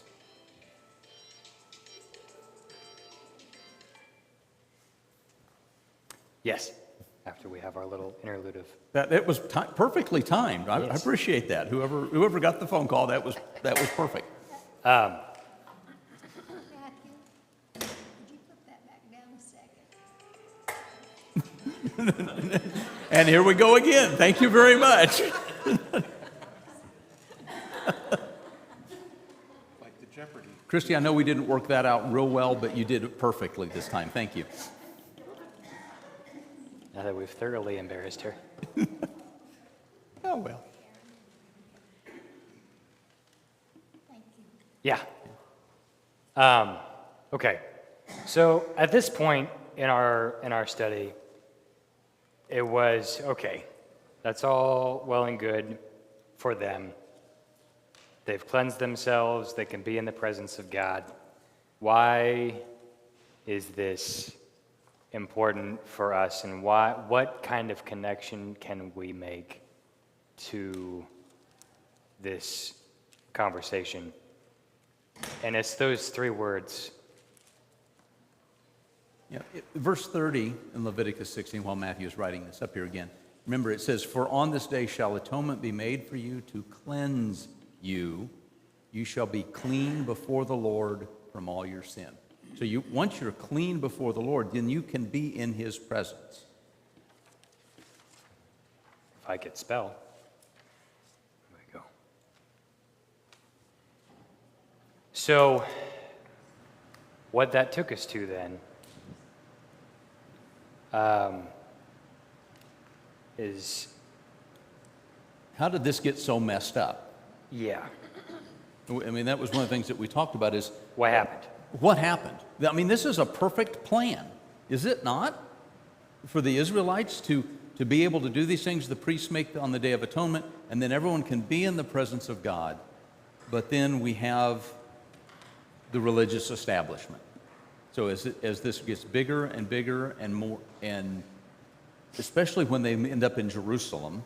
Yes, after we have our little interlude of. That was perfectly timed. I Yes. appreciate that. Whoever got the phone call, that was perfect. Matthew, could you put that back down a second? And here we go again. Thank you very much. Like the Jeopardy. Christy, I know we didn't work that out real well, but you did it perfectly this time. Thank you. Now that we've thoroughly embarrassed her. Oh, well. Thank you. Yeah. Okay. So at this point in our study, it was okay. That's all well and good for them. They've cleansed themselves. They can be in the presence of God. Why is this important for us, and what kind of connection can we make to this conversation? And it's those three words. Yeah, verse 30 in Leviticus 16, while Matthew is writing this up here again. Remember, it says, "For on this day shall atonement be made for you to cleanse you. You shall be clean before the Lord from all your sin." So once you're clean before the Lord, then you can be in his presence. If I could spell. There we go. So, what that took us to then is, How did this get so messed up? yeah, I mean, that was one of the things that we talked about is what happened? what happened. I mean, this is a perfect plan, is it not? For the Israelites to be able to do these things the priests make on the Day of Atonement, and then everyone can be in the presence of God. But then we have the religious establishment. So as this gets bigger and bigger and more, and especially when they end up in Jerusalem,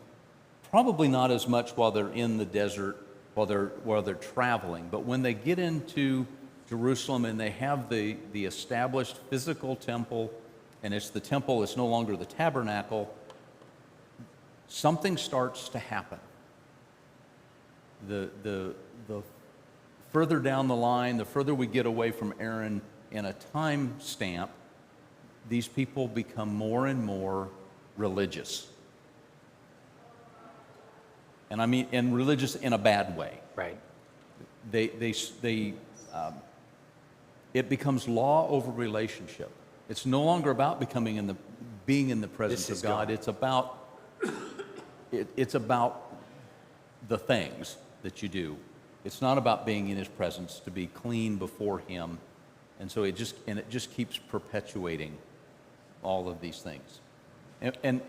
probably not as much while they're in the desert, while they're traveling, but when they get into Jerusalem and they have the established physical temple, and it's the temple, it's no longer the tabernacle, something starts to happen. The further down the line, the further we get away from Aaron in a time stamp, these people become more and more religious. And I mean, and religious in a bad way. Right. It becomes law over relationship. It's no longer about being in the presence This is of God. gone. It's about the things that you do. It's not about being in his presence, to be clean before him. And so it just keeps perpetuating all of these things. And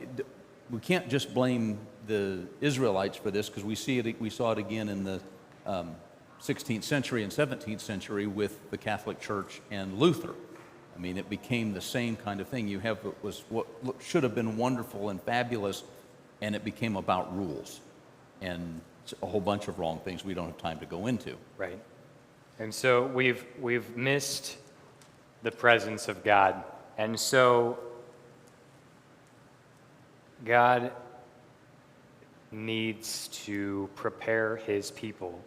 we can't just blame the Israelites for this, because we saw it again in the 16th century and 17th century with the Catholic Church and Luther. I mean, it became the same kind of thing. You have what should have been wonderful and fabulous, and it became about rules and a whole bunch of wrong things we don't have time to go into. Right. And so we've missed the presence of God. And so God needs to prepare his people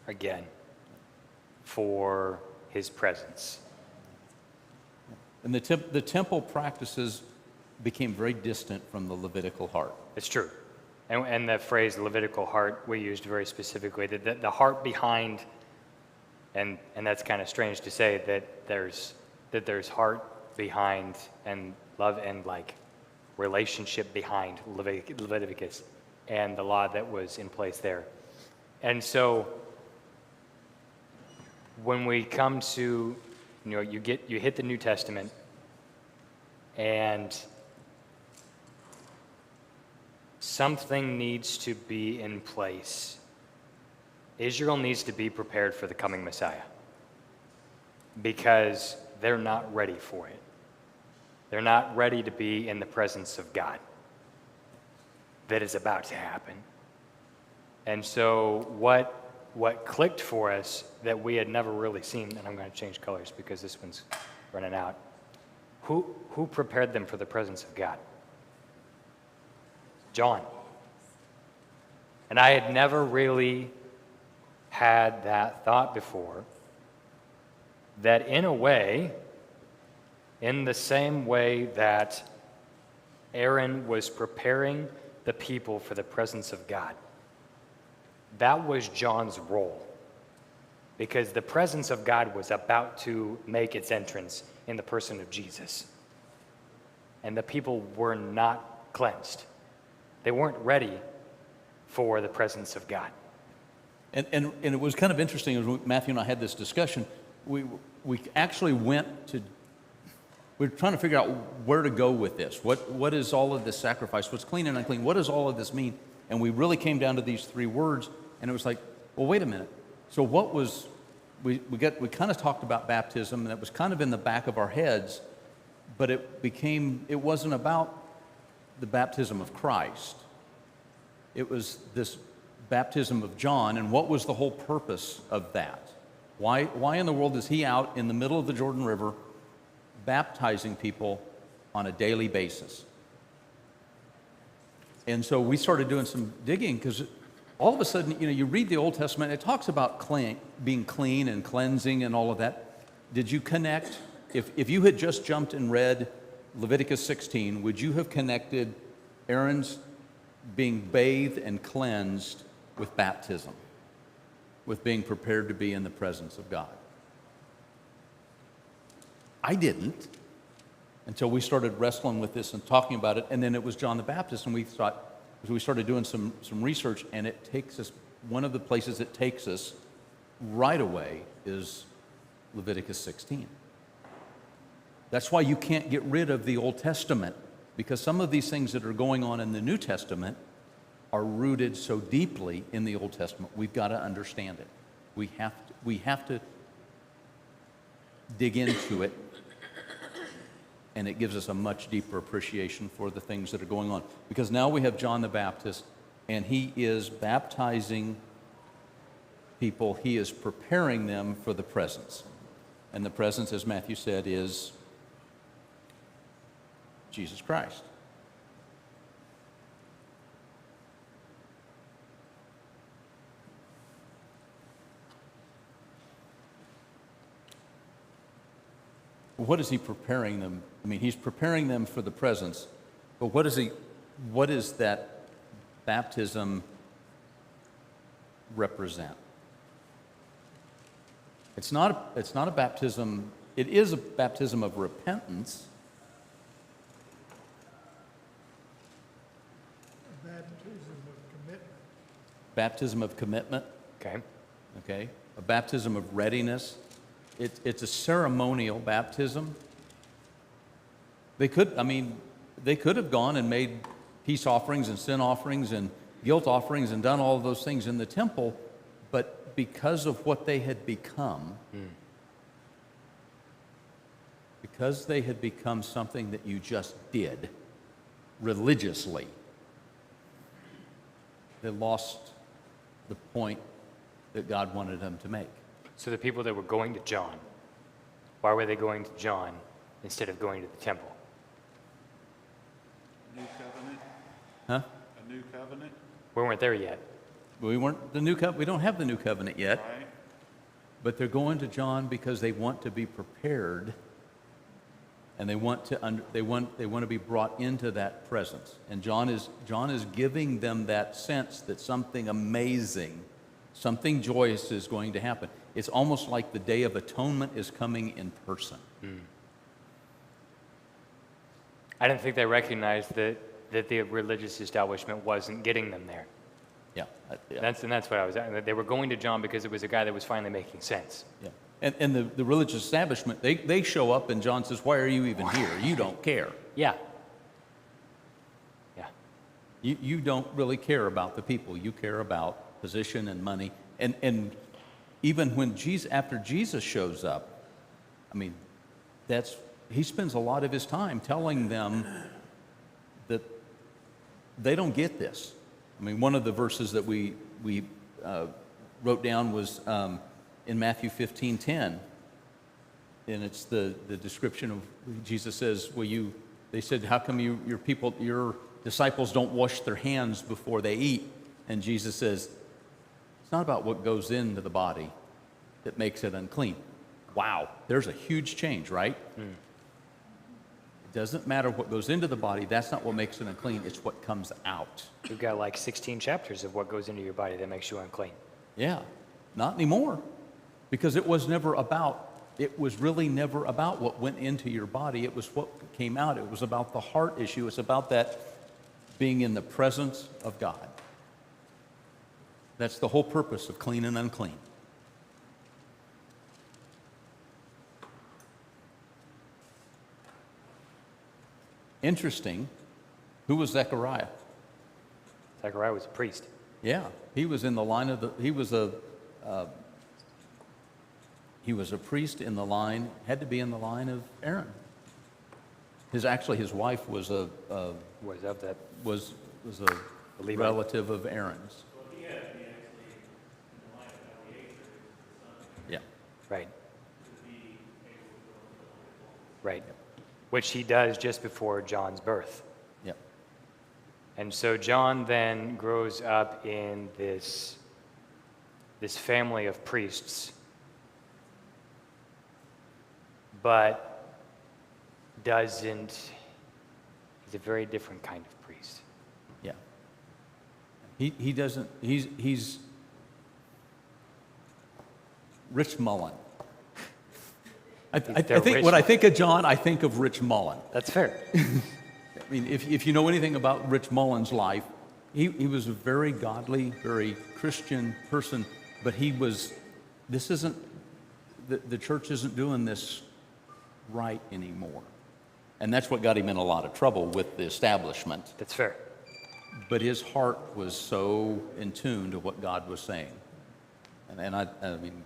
again for his presence. And the temple practices became very distant from the Levitical heart. It's true. And the phrase Levitical heart we used very specifically, that the heart behind, and that's kind of strange to say, that there's heart behind and love and like relationship behind Leviticus and the law that was in place there. And so when we come to, you hit the New Testament, and something needs to be in place. Israel needs to be prepared for the coming Messiah, because they're not ready for it. They're not ready to be in the presence of God that is about to happen. And so what clicked for us that we had never really seen, and I'm going to change colors because this one's running out. Who prepared them for the presence of God? John. And I had never really had that thought before, that in a way, in the same way that Aaron was preparing the people for the presence of God, that was John's role, because the presence of God was about to make its entrance in the person of Jesus. And the people were not cleansed. They weren't ready for the presence of God. And it was kind of interesting, as Matthew and I had this discussion, we actually we were trying to figure out where to go with this. What is all of this sacrifice? What's clean and unclean? What does all of this mean? And we really came down to these three words, and it was like, well, wait a minute. So what was, we kind of talked about baptism, and that was kind of in the back of our heads, but it wasn't about the baptism of Christ. It was this baptism of John, and what was the whole purpose of that? Why in the world is he out in the middle of the Jordan River baptizing people on a daily basis? And so we started doing some digging, because all of a sudden, you read the Old Testament, it talks about being clean and cleansing and all of that. Did you connect? If you had just jumped and read Leviticus 16, would you have connected Aaron's being bathed and cleansed with baptism, with being prepared to be in the presence of God? I didn't, until we started wrestling with this and talking about it, and then it was John the Baptist, and we started doing some research, and it takes us, one of the places it takes us right away is Leviticus 16. That's why you can't get rid of the Old Testament, because some of these things that are going on in the New Testament are rooted so deeply in the Old Testament. We've got to understand it. We have to dig into it, and it gives us a much deeper appreciation for the things that are going on. Because now we have John the Baptist, and he is baptizing people. He is preparing them for the presence. And the presence, as Matthew said, is Jesus Christ. What is he preparing them? I mean, he's preparing them for the presence, but what is that baptism represent? It's not a baptism, it is a baptism of repentance. A baptism of commitment. baptism of commitment, Okay. okay? A baptism of readiness. It's a ceremonial baptism. They could have gone and made peace offerings and sin offerings and guilt offerings and done all of those things in the temple, but because of what they had become, because they had become something that you just did religiously, they lost the point that God wanted them to make. So the people that were going to John, why were they going to John instead of going to the temple? New covenant, Huh? a new covenant, We weren't there yet. We don't have the new covenant yet, right? but they're going to John because they want to be prepared, and they want to be brought into that presence. And John is giving them that sense that something amazing, something joyous is going to happen. It's almost like the Day of Atonement is coming in person. I didn't think they recognized that the religious establishment wasn't getting them there. Yeah, yeah. That's what I was at. They were going to John because it was a guy that was finally making sense. Yeah. And the religious establishment, they show up and John says, why are you even here? You don't care. Yeah. Yeah. You don't really care about the people. You care about position and money. And even when after Jesus shows up, I mean, he spends a lot of his time telling them that they don't get this. I mean, one of the verses that we wrote down was in Matthew 15:10, and it's the description of Jesus says, they said, how come your disciples don't wash their hands before they eat? And Jesus says, it's not about what goes into the body that makes it unclean. Wow, there's a huge change, right? It doesn't matter what goes into the body. That's not what makes it unclean. It's what comes out. We've got like 16 chapters of what goes into your body that makes you unclean. Yeah, not anymore. Because it was really never about what went into your body. It was what came out. It was about the heart issue. It's about that being in the presence of God. That's the whole purpose of clean and unclean. Interesting. Who was Zechariah? Zechariah was a priest. Yeah, he was in the line of he was a priest in the line, had to be in the line of Aaron. His wife was a Was of that. was a Levite. relative of Aaron's. Yeah. Right. Right. Which he does just before John's birth. Yep. And so John then grows up in this family of priests, but he's a very different kind of priest. Yeah. He doesn't. He's Rich Mullen. I think when I think of John, I think of Rich Mullen. That's fair. I mean, if you know anything about Rich Mullen's life, he was a very godly, very Christian person, but the church isn't doing this right anymore. And that's what got him in a lot of trouble with the establishment. That's fair. But his heart was so in tune to what God was saying. And I mean,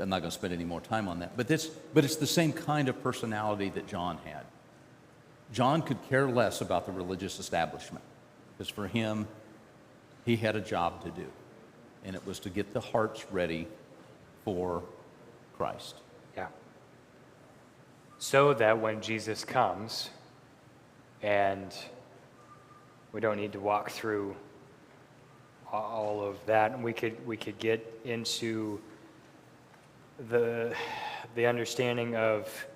I'm not going to spend any more time on that. But it's the same kind of personality that John had. John could care less about the religious establishment, because for him, he had a job to do, and it was to get the hearts ready for Christ. Yeah. So that when Jesus comes, and we don't need to walk through all of that, and we could get into the understanding of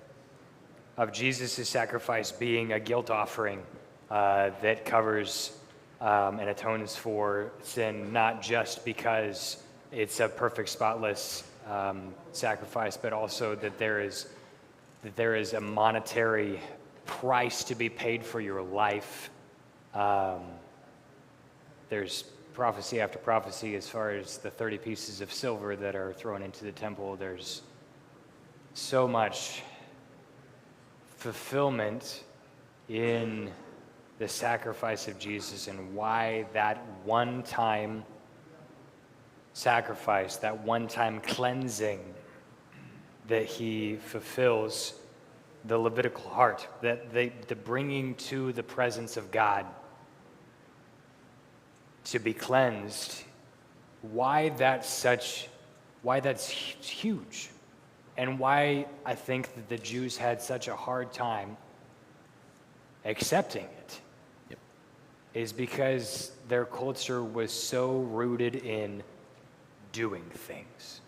Jesus' sacrifice being a guilt offering that covers and atones for sin, not just because it's a perfect, spotless sacrifice, but also that there is a monetary price to be paid for your life. There's prophecy after prophecy as far as the 30 pieces of silver that are thrown into the temple. There's so much fulfillment in the sacrifice of Jesus and why that one-time sacrifice, that one-time cleansing that he fulfills, the Levitical heart, that the bringing to the presence of God to be cleansed, why that's huge, and why I think that the Jews had such a hard time accepting it. Yep. Is because their culture was so rooted in doing things.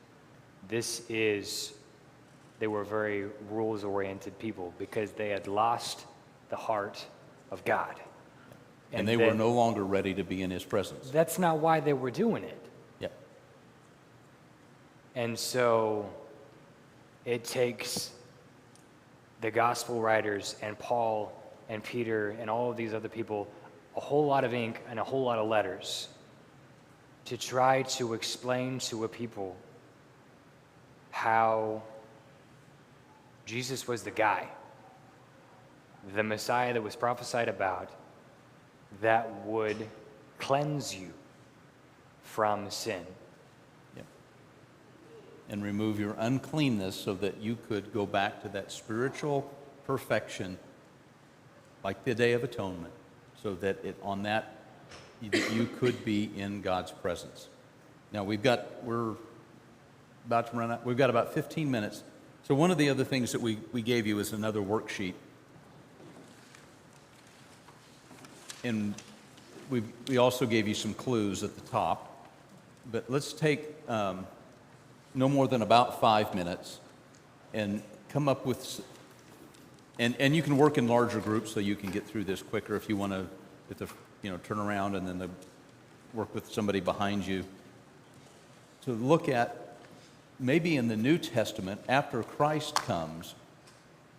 They were very rules-oriented people because they had lost the heart of God. And they were no longer ready to be in his presence. That's not why they were doing it. Yep. And so it takes the gospel writers and Paul and Peter and all of these other people a whole lot of ink and a whole lot of letters to try to explain to a people how Jesus was the guy, the Messiah that was prophesied about, that would cleanse you from sin. Yep. And remove your uncleanness so that you could go back to that spiritual perfection like the Day of Atonement, so that you could be in God's presence. Now we're about to run out. We've got about 15 minutes. So one of the other things that we gave you is another worksheet. And we also gave you some clues at the top. But let's take no more than about 5 minutes and come up with, and you can work in larger groups so you can get through this quicker if you want to, turn around and then work with somebody behind you to look at maybe in the New Testament after Christ comes,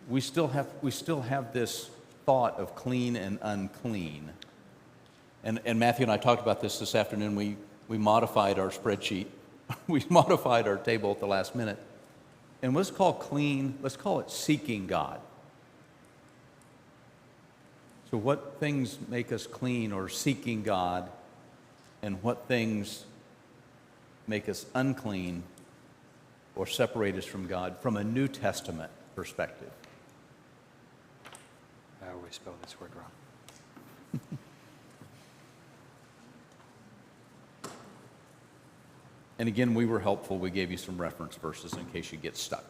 we still have this thought of clean and unclean. And Matthew and I talked about this afternoon. We modified our spreadsheet. We modified our table at the last minute. And let's call it seeking God. So what things make us clean or seeking God, and what things make us unclean or separate us from God from a New Testament perspective? I always spell this word wrong. And again, we were helpful. We gave you some reference verses in case you get stuck.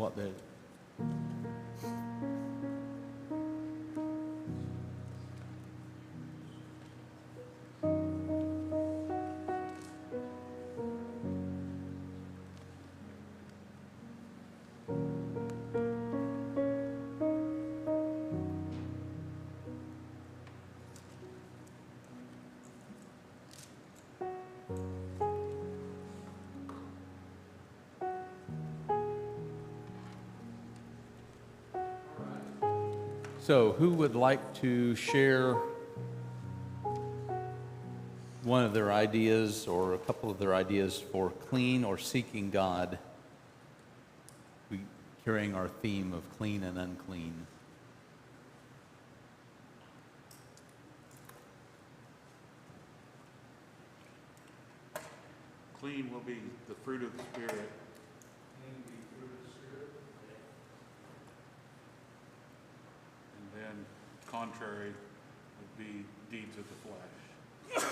what the... So, who would like to share one of their ideas or a couple of their ideas for clean or seeking God? We carrying our theme of clean and unclean. Clean will be the fruit of the Spirit. And then contrary would be deeds of the flesh.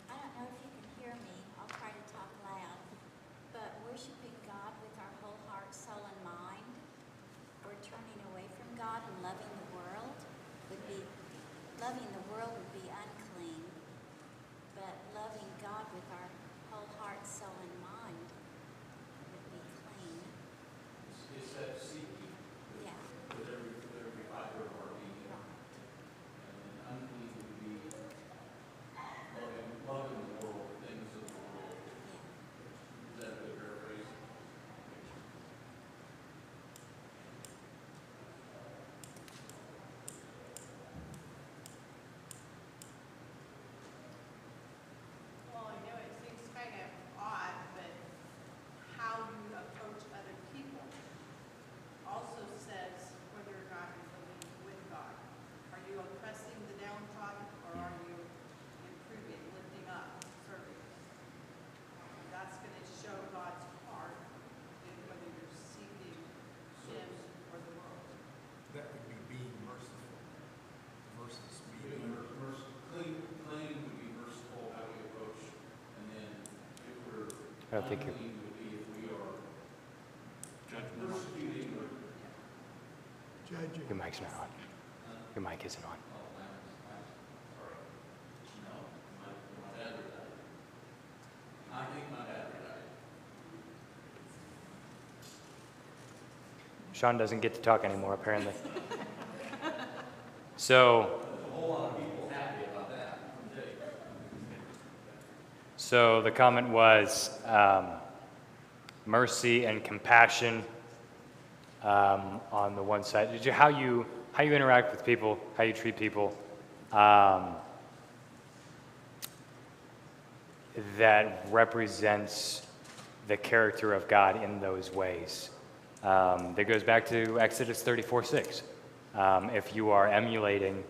I don't know if you can hear me, I'll try to talk loud, but worshiping God with our whole heart, soul, and mind, or turning away from God and loving the world would be unclean, but loving God with our whole heart, soul, and mind would be clean. It's that seeking Yeah. with every fiber of our being. And unclean would be loving the world, things of the world. Is that a good paraphrase? Well, I know it seems kind of odd, but how you approach other people also says whether or not you're living with God. Are you oppressing the downtrodden, or are you improving, lifting up, serving? That's going to show God's heart in whether you're seeking Him or the world. That would be being merciful versus being Clean would be merciful, how we approach, and then if we're I don't think you're- unclean would be if we are Judgment. persecuting or Judging. Your mic's not on. Your mic isn't on. I think my dad would die. Sean doesn't get to talk anymore, apparently. So, so the comment was mercy and compassion on the one side. How you interact with people, how you treat people, that represents the character of God in those ways. That goes back to Exodus 34:6. If you are emulating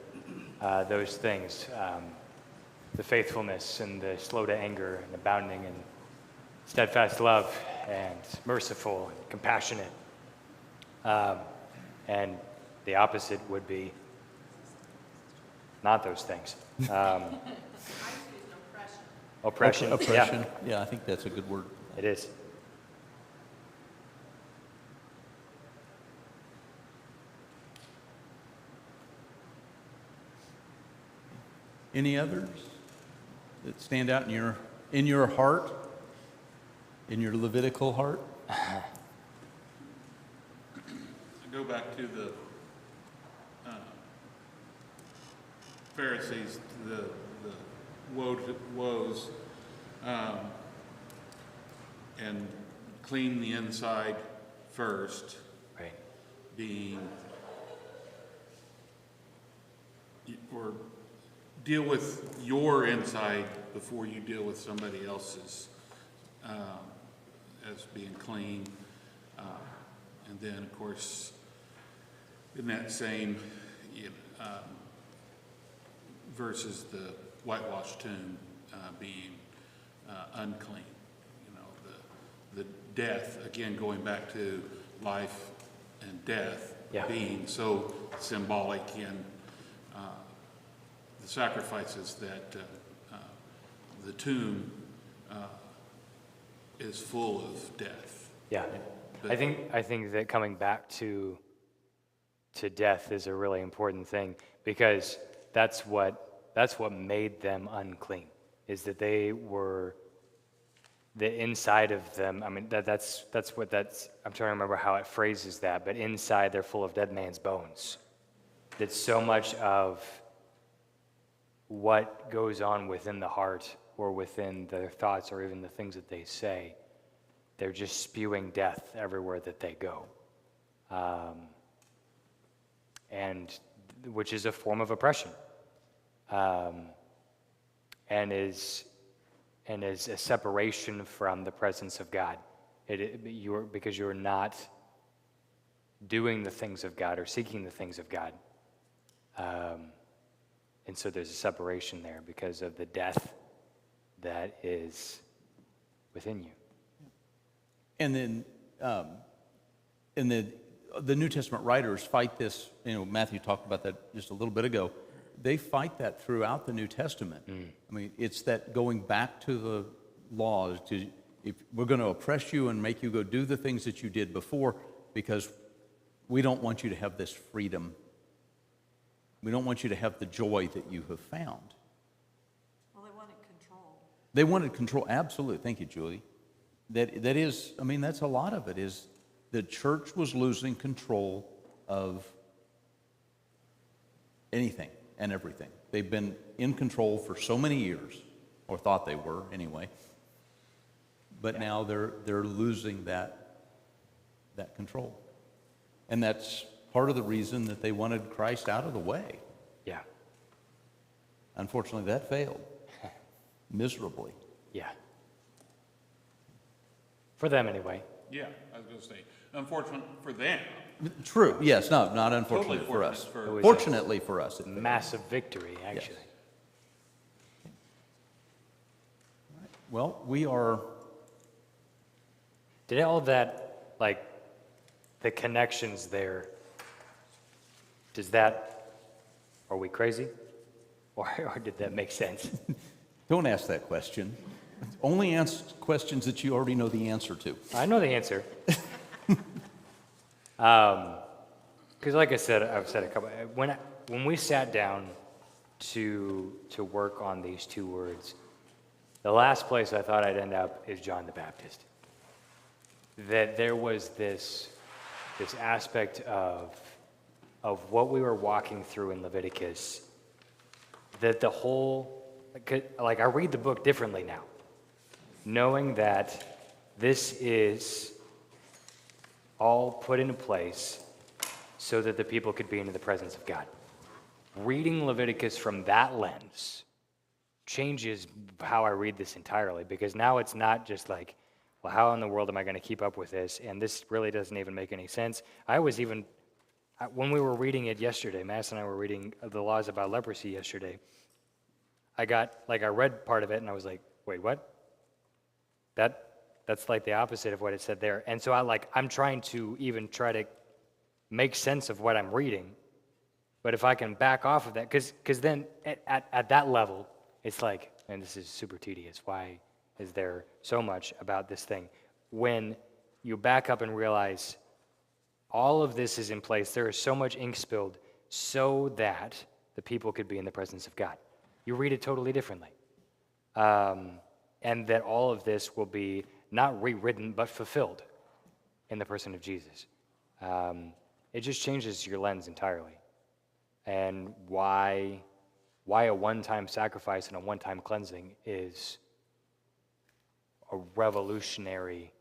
those things, the faithfulness and the slow to anger and abounding in steadfast love and merciful and compassionate, and the opposite would be not those things. I use oppression. Oppression. Yeah, I think that's a good word. It is. Any others that stand out in your heart, in your Levitical heart? I go back to the Pharisees, the woes, and clean the inside first, Right. being, or deal with your inside before you deal with somebody else's. as being clean. And then, of course, in that same versus the whitewashed tomb being unclean. You know, the death, again, going back to life and death being so symbolic in the sacrifices that the tomb is full of death. Yeah. I think that coming back to death is a really important thing, because that's what made them unclean, is that they were, the inside of them, I mean, that's I'm trying to remember how it phrases that, but inside they're full of dead man's bones. That so much of what goes on within the heart or within their thoughts or even the things that they say, they're just spewing death everywhere that they go. And which is a form of oppression. And is a separation from the presence of God. Because you're not doing the things of God or seeking the things of God. And so there's a separation there because of the death that is within you. And then, in the New Testament writers fight this. You know, Matthew talked about that just a little bit ago. They fight that throughout the New Testament. I mean, it's that going back to the laws. If we're going to oppress you and make you go do the things that you did before, because we don't want you to have this freedom. We don't want you to have the joy that you have found. Well, they wanted control. They wanted control. Absolutely. Thank you, Julie. That is, I mean, that's a lot of it, is the church was losing control of anything and everything. They've been in control for so many years, or thought they were anyway. But now they're losing that control. And that's part of the reason that they wanted Christ out of the way. Yeah. Unfortunately, that failed miserably. Yeah. For them, anyway. Yeah, I was going to say, unfortunate for them. True. Yes. No, not unfortunately Totally for us. fortunate Fortunately for us. it failed. Massive victory, actually. Yes. Well, we are. Did all that, like, the connections there, are we crazy? Or did that make sense? Don't ask that question. Only ask questions that you already know the answer to. I know the answer. Because like I said, I've said a couple, when we sat down to work on these two words, the last place I thought I'd end up is John the Baptist. That there was this aspect of what we were walking through in Leviticus, that the whole, like I read the book differently now, knowing that this is all put into place so that the people could be in the presence of God. Reading Leviticus from that lens changes how I read this entirely, because now it's not just like, well, how in the world am I going to keep up with this? And this really doesn't even make any sense. When we were reading it yesterday, Mass and I were reading the laws about leprosy yesterday, I read part of it and I was like, wait, what? That's like the opposite of what it said there. And so I'm trying to even try to make sense of what I'm reading. But if I can back off of that, because then at that level, it's like, and this is super tedious, why is there so much about this thing? When you back up and realize all of this is in place, there is so much ink spilled so that the people could be in the presence of God. You read it totally differently. And that all of this will be not rewritten, but fulfilled in the person of Jesus. It just changes your lens entirely. And why a one-time sacrifice and a one-time cleansing is a revolutionary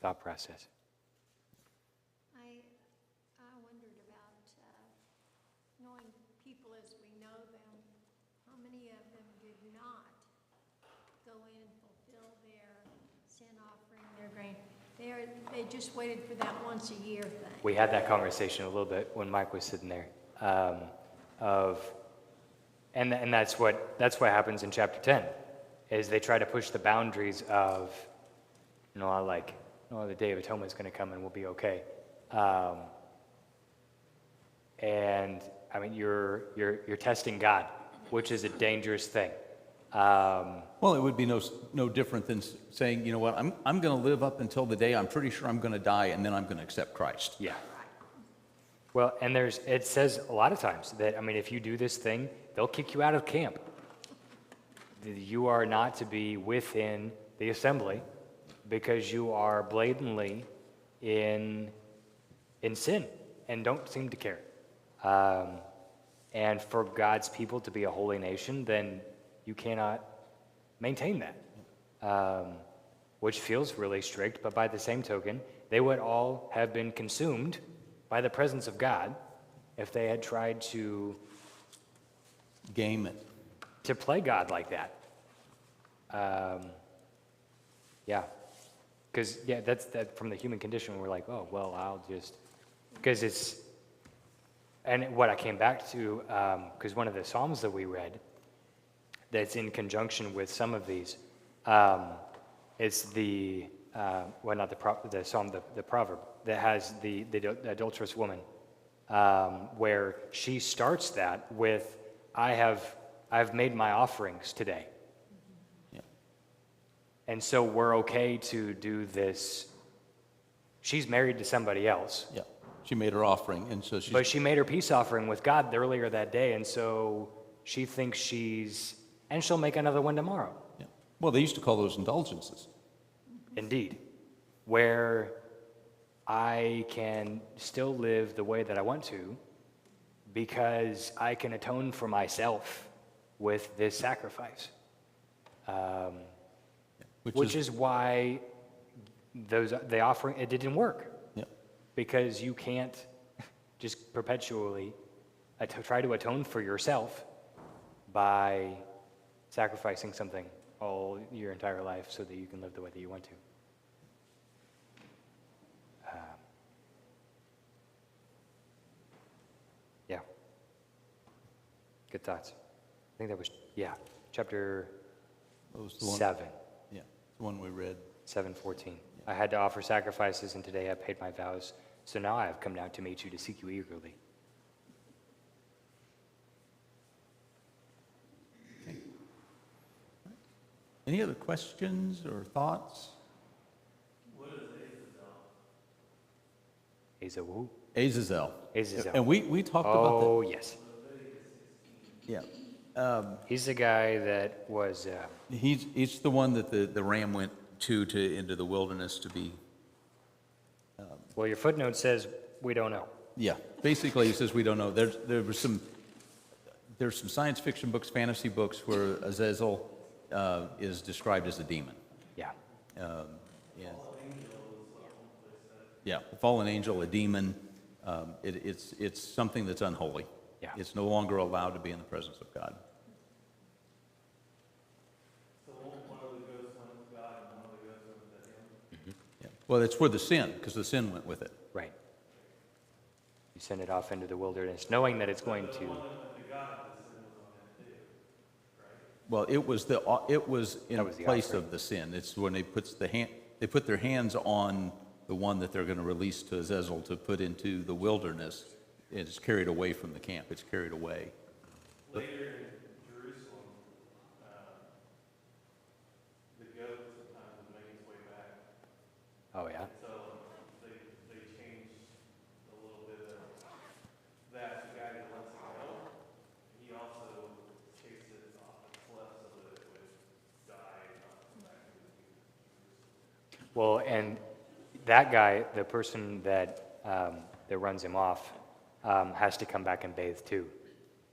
thought process. I wondered about knowing people as we know them. How many of them did not go in, fulfill their sin offering, their grain. They just waited for that once a year thing. We had that conversation a little bit when Mike was sitting there. And that's what happens in chapter 10, is they try to push the boundaries of, the Day of Atonement is going to come and we'll be okay. And I mean, you're testing God, which is a dangerous thing. Well, it would be no different than saying, you know what, I'm going to live up until the day I'm pretty sure I'm going to die, and then I'm going to accept Christ. Yeah. Well, and it says a lot of times that, I mean, if you do this thing, they'll kick you out of camp. You are not to be within the assembly because you are blatantly in sin and don't seem to care. And for God's people to be a holy nation, then you cannot maintain that, which feels really strict, but by the same token, they would all have been consumed by the presence of God if they had tried to Game it. to play God like that. Yeah. Because, that's that from the human condition. We're like, oh, well, I'll just, because it's, and what I came back to, because one of the Psalms that we read, that's in conjunction with some of these, it's the, not the Psalm, the proverb, that has the adulterous woman, where she starts that with, I've made my offerings today. Yeah. And so we're okay to do this. She's married to somebody else. Yeah. She made her offering, and so But she made her peace offering with God earlier that day, and so she thinks and she'll make another one tomorrow. Yeah. Well, they used to call those indulgences. Indeed. Where I can still live the way that I want to because I can atone for myself with this sacrifice. Which is why the offering, it didn't work. Yeah. Because you can't just perpetually try to atone for yourself by sacrificing something all your entire life so that you can live the way that you want to. Yeah. Good thoughts. I think that was, chapter What was the one? 7. Yeah, the one we read. 7:14. I had to offer sacrifices, and today I paid my vows. So now I have come down to meet you to seek you eagerly. Okay. Any other questions or thoughts? Azazel. Azazel. Azazel. And we talked about that. Oh, yes. Yeah. He's the guy that was, He's the one that the ram went into the wilderness to be. well, your footnote says we don't know. Yeah. Basically, he says we don't know. There's some science fiction books, fantasy books where Azazel is described as a demon. Yeah. Yeah, a fallen angel, a demon. It's something that's unholy. Yeah. It's no longer allowed to be in the presence of God. So one of the ghosts went with God and one of the ghosts went with him. Yeah. Well, it's for the sin, because the sin went with it. Right. You send it off into the wilderness, knowing that it's going to. Well, it was in That was the place offering. of the sin. It's when they put their hands on the one that they're going to release to Azazel to put into the wilderness. It's carried away from the camp. It's carried away. Later in Jerusalem, the goat sometimes would make its way back. Oh, yeah. So they changed a little bit of that. The guy that lets it go, he also takes it off the cliff so that it would die and not come back into Jerusalem. Well, and that guy, the person that runs him off, has to come back and bathe too.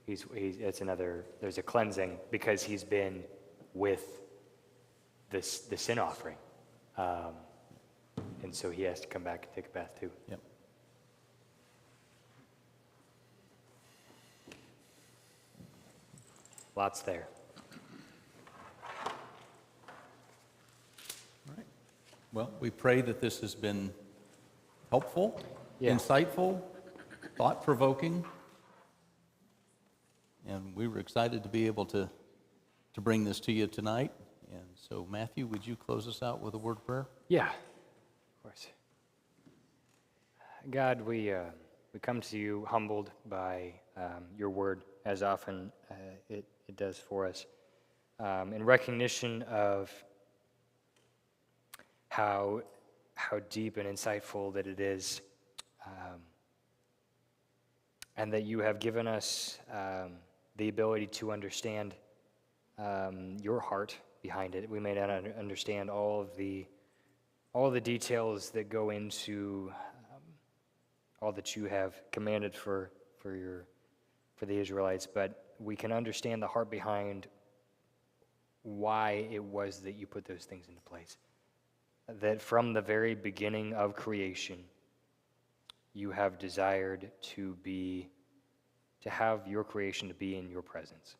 There's a cleansing because he's been with the sin offering. And so he has to come back and take a bath too. Yep. Lots there. All right. Well, we pray that this has been helpful, Yeah. insightful, thought-provoking, and we were excited to be able to bring this to you tonight. And so, Matthew, would you close us out with a word of prayer? Yeah, of course. God, we come to you humbled by your word, as often it does for us, in recognition of how deep and insightful that it is, and that you have given us the ability to understand your heart behind it. We may not understand all the details that go into all that you have commanded for the Israelites, but we can understand the heart behind why it was that you put those things into place. That from the very beginning of creation, you have desired to have your creation to be in your presence.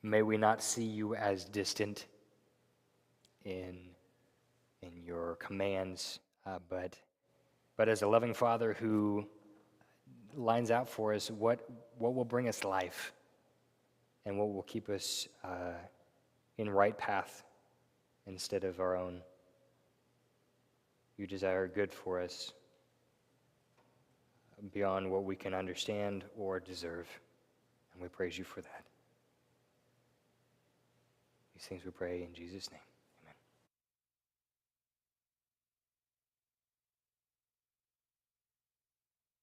May we not see you as distant in your commands, but as a loving Father who lines out for us what will bring us life and what will keep us in right path instead of our own. You desire good for us beyond what we can understand or deserve, and we praise you for that. These things we pray in Jesus' name.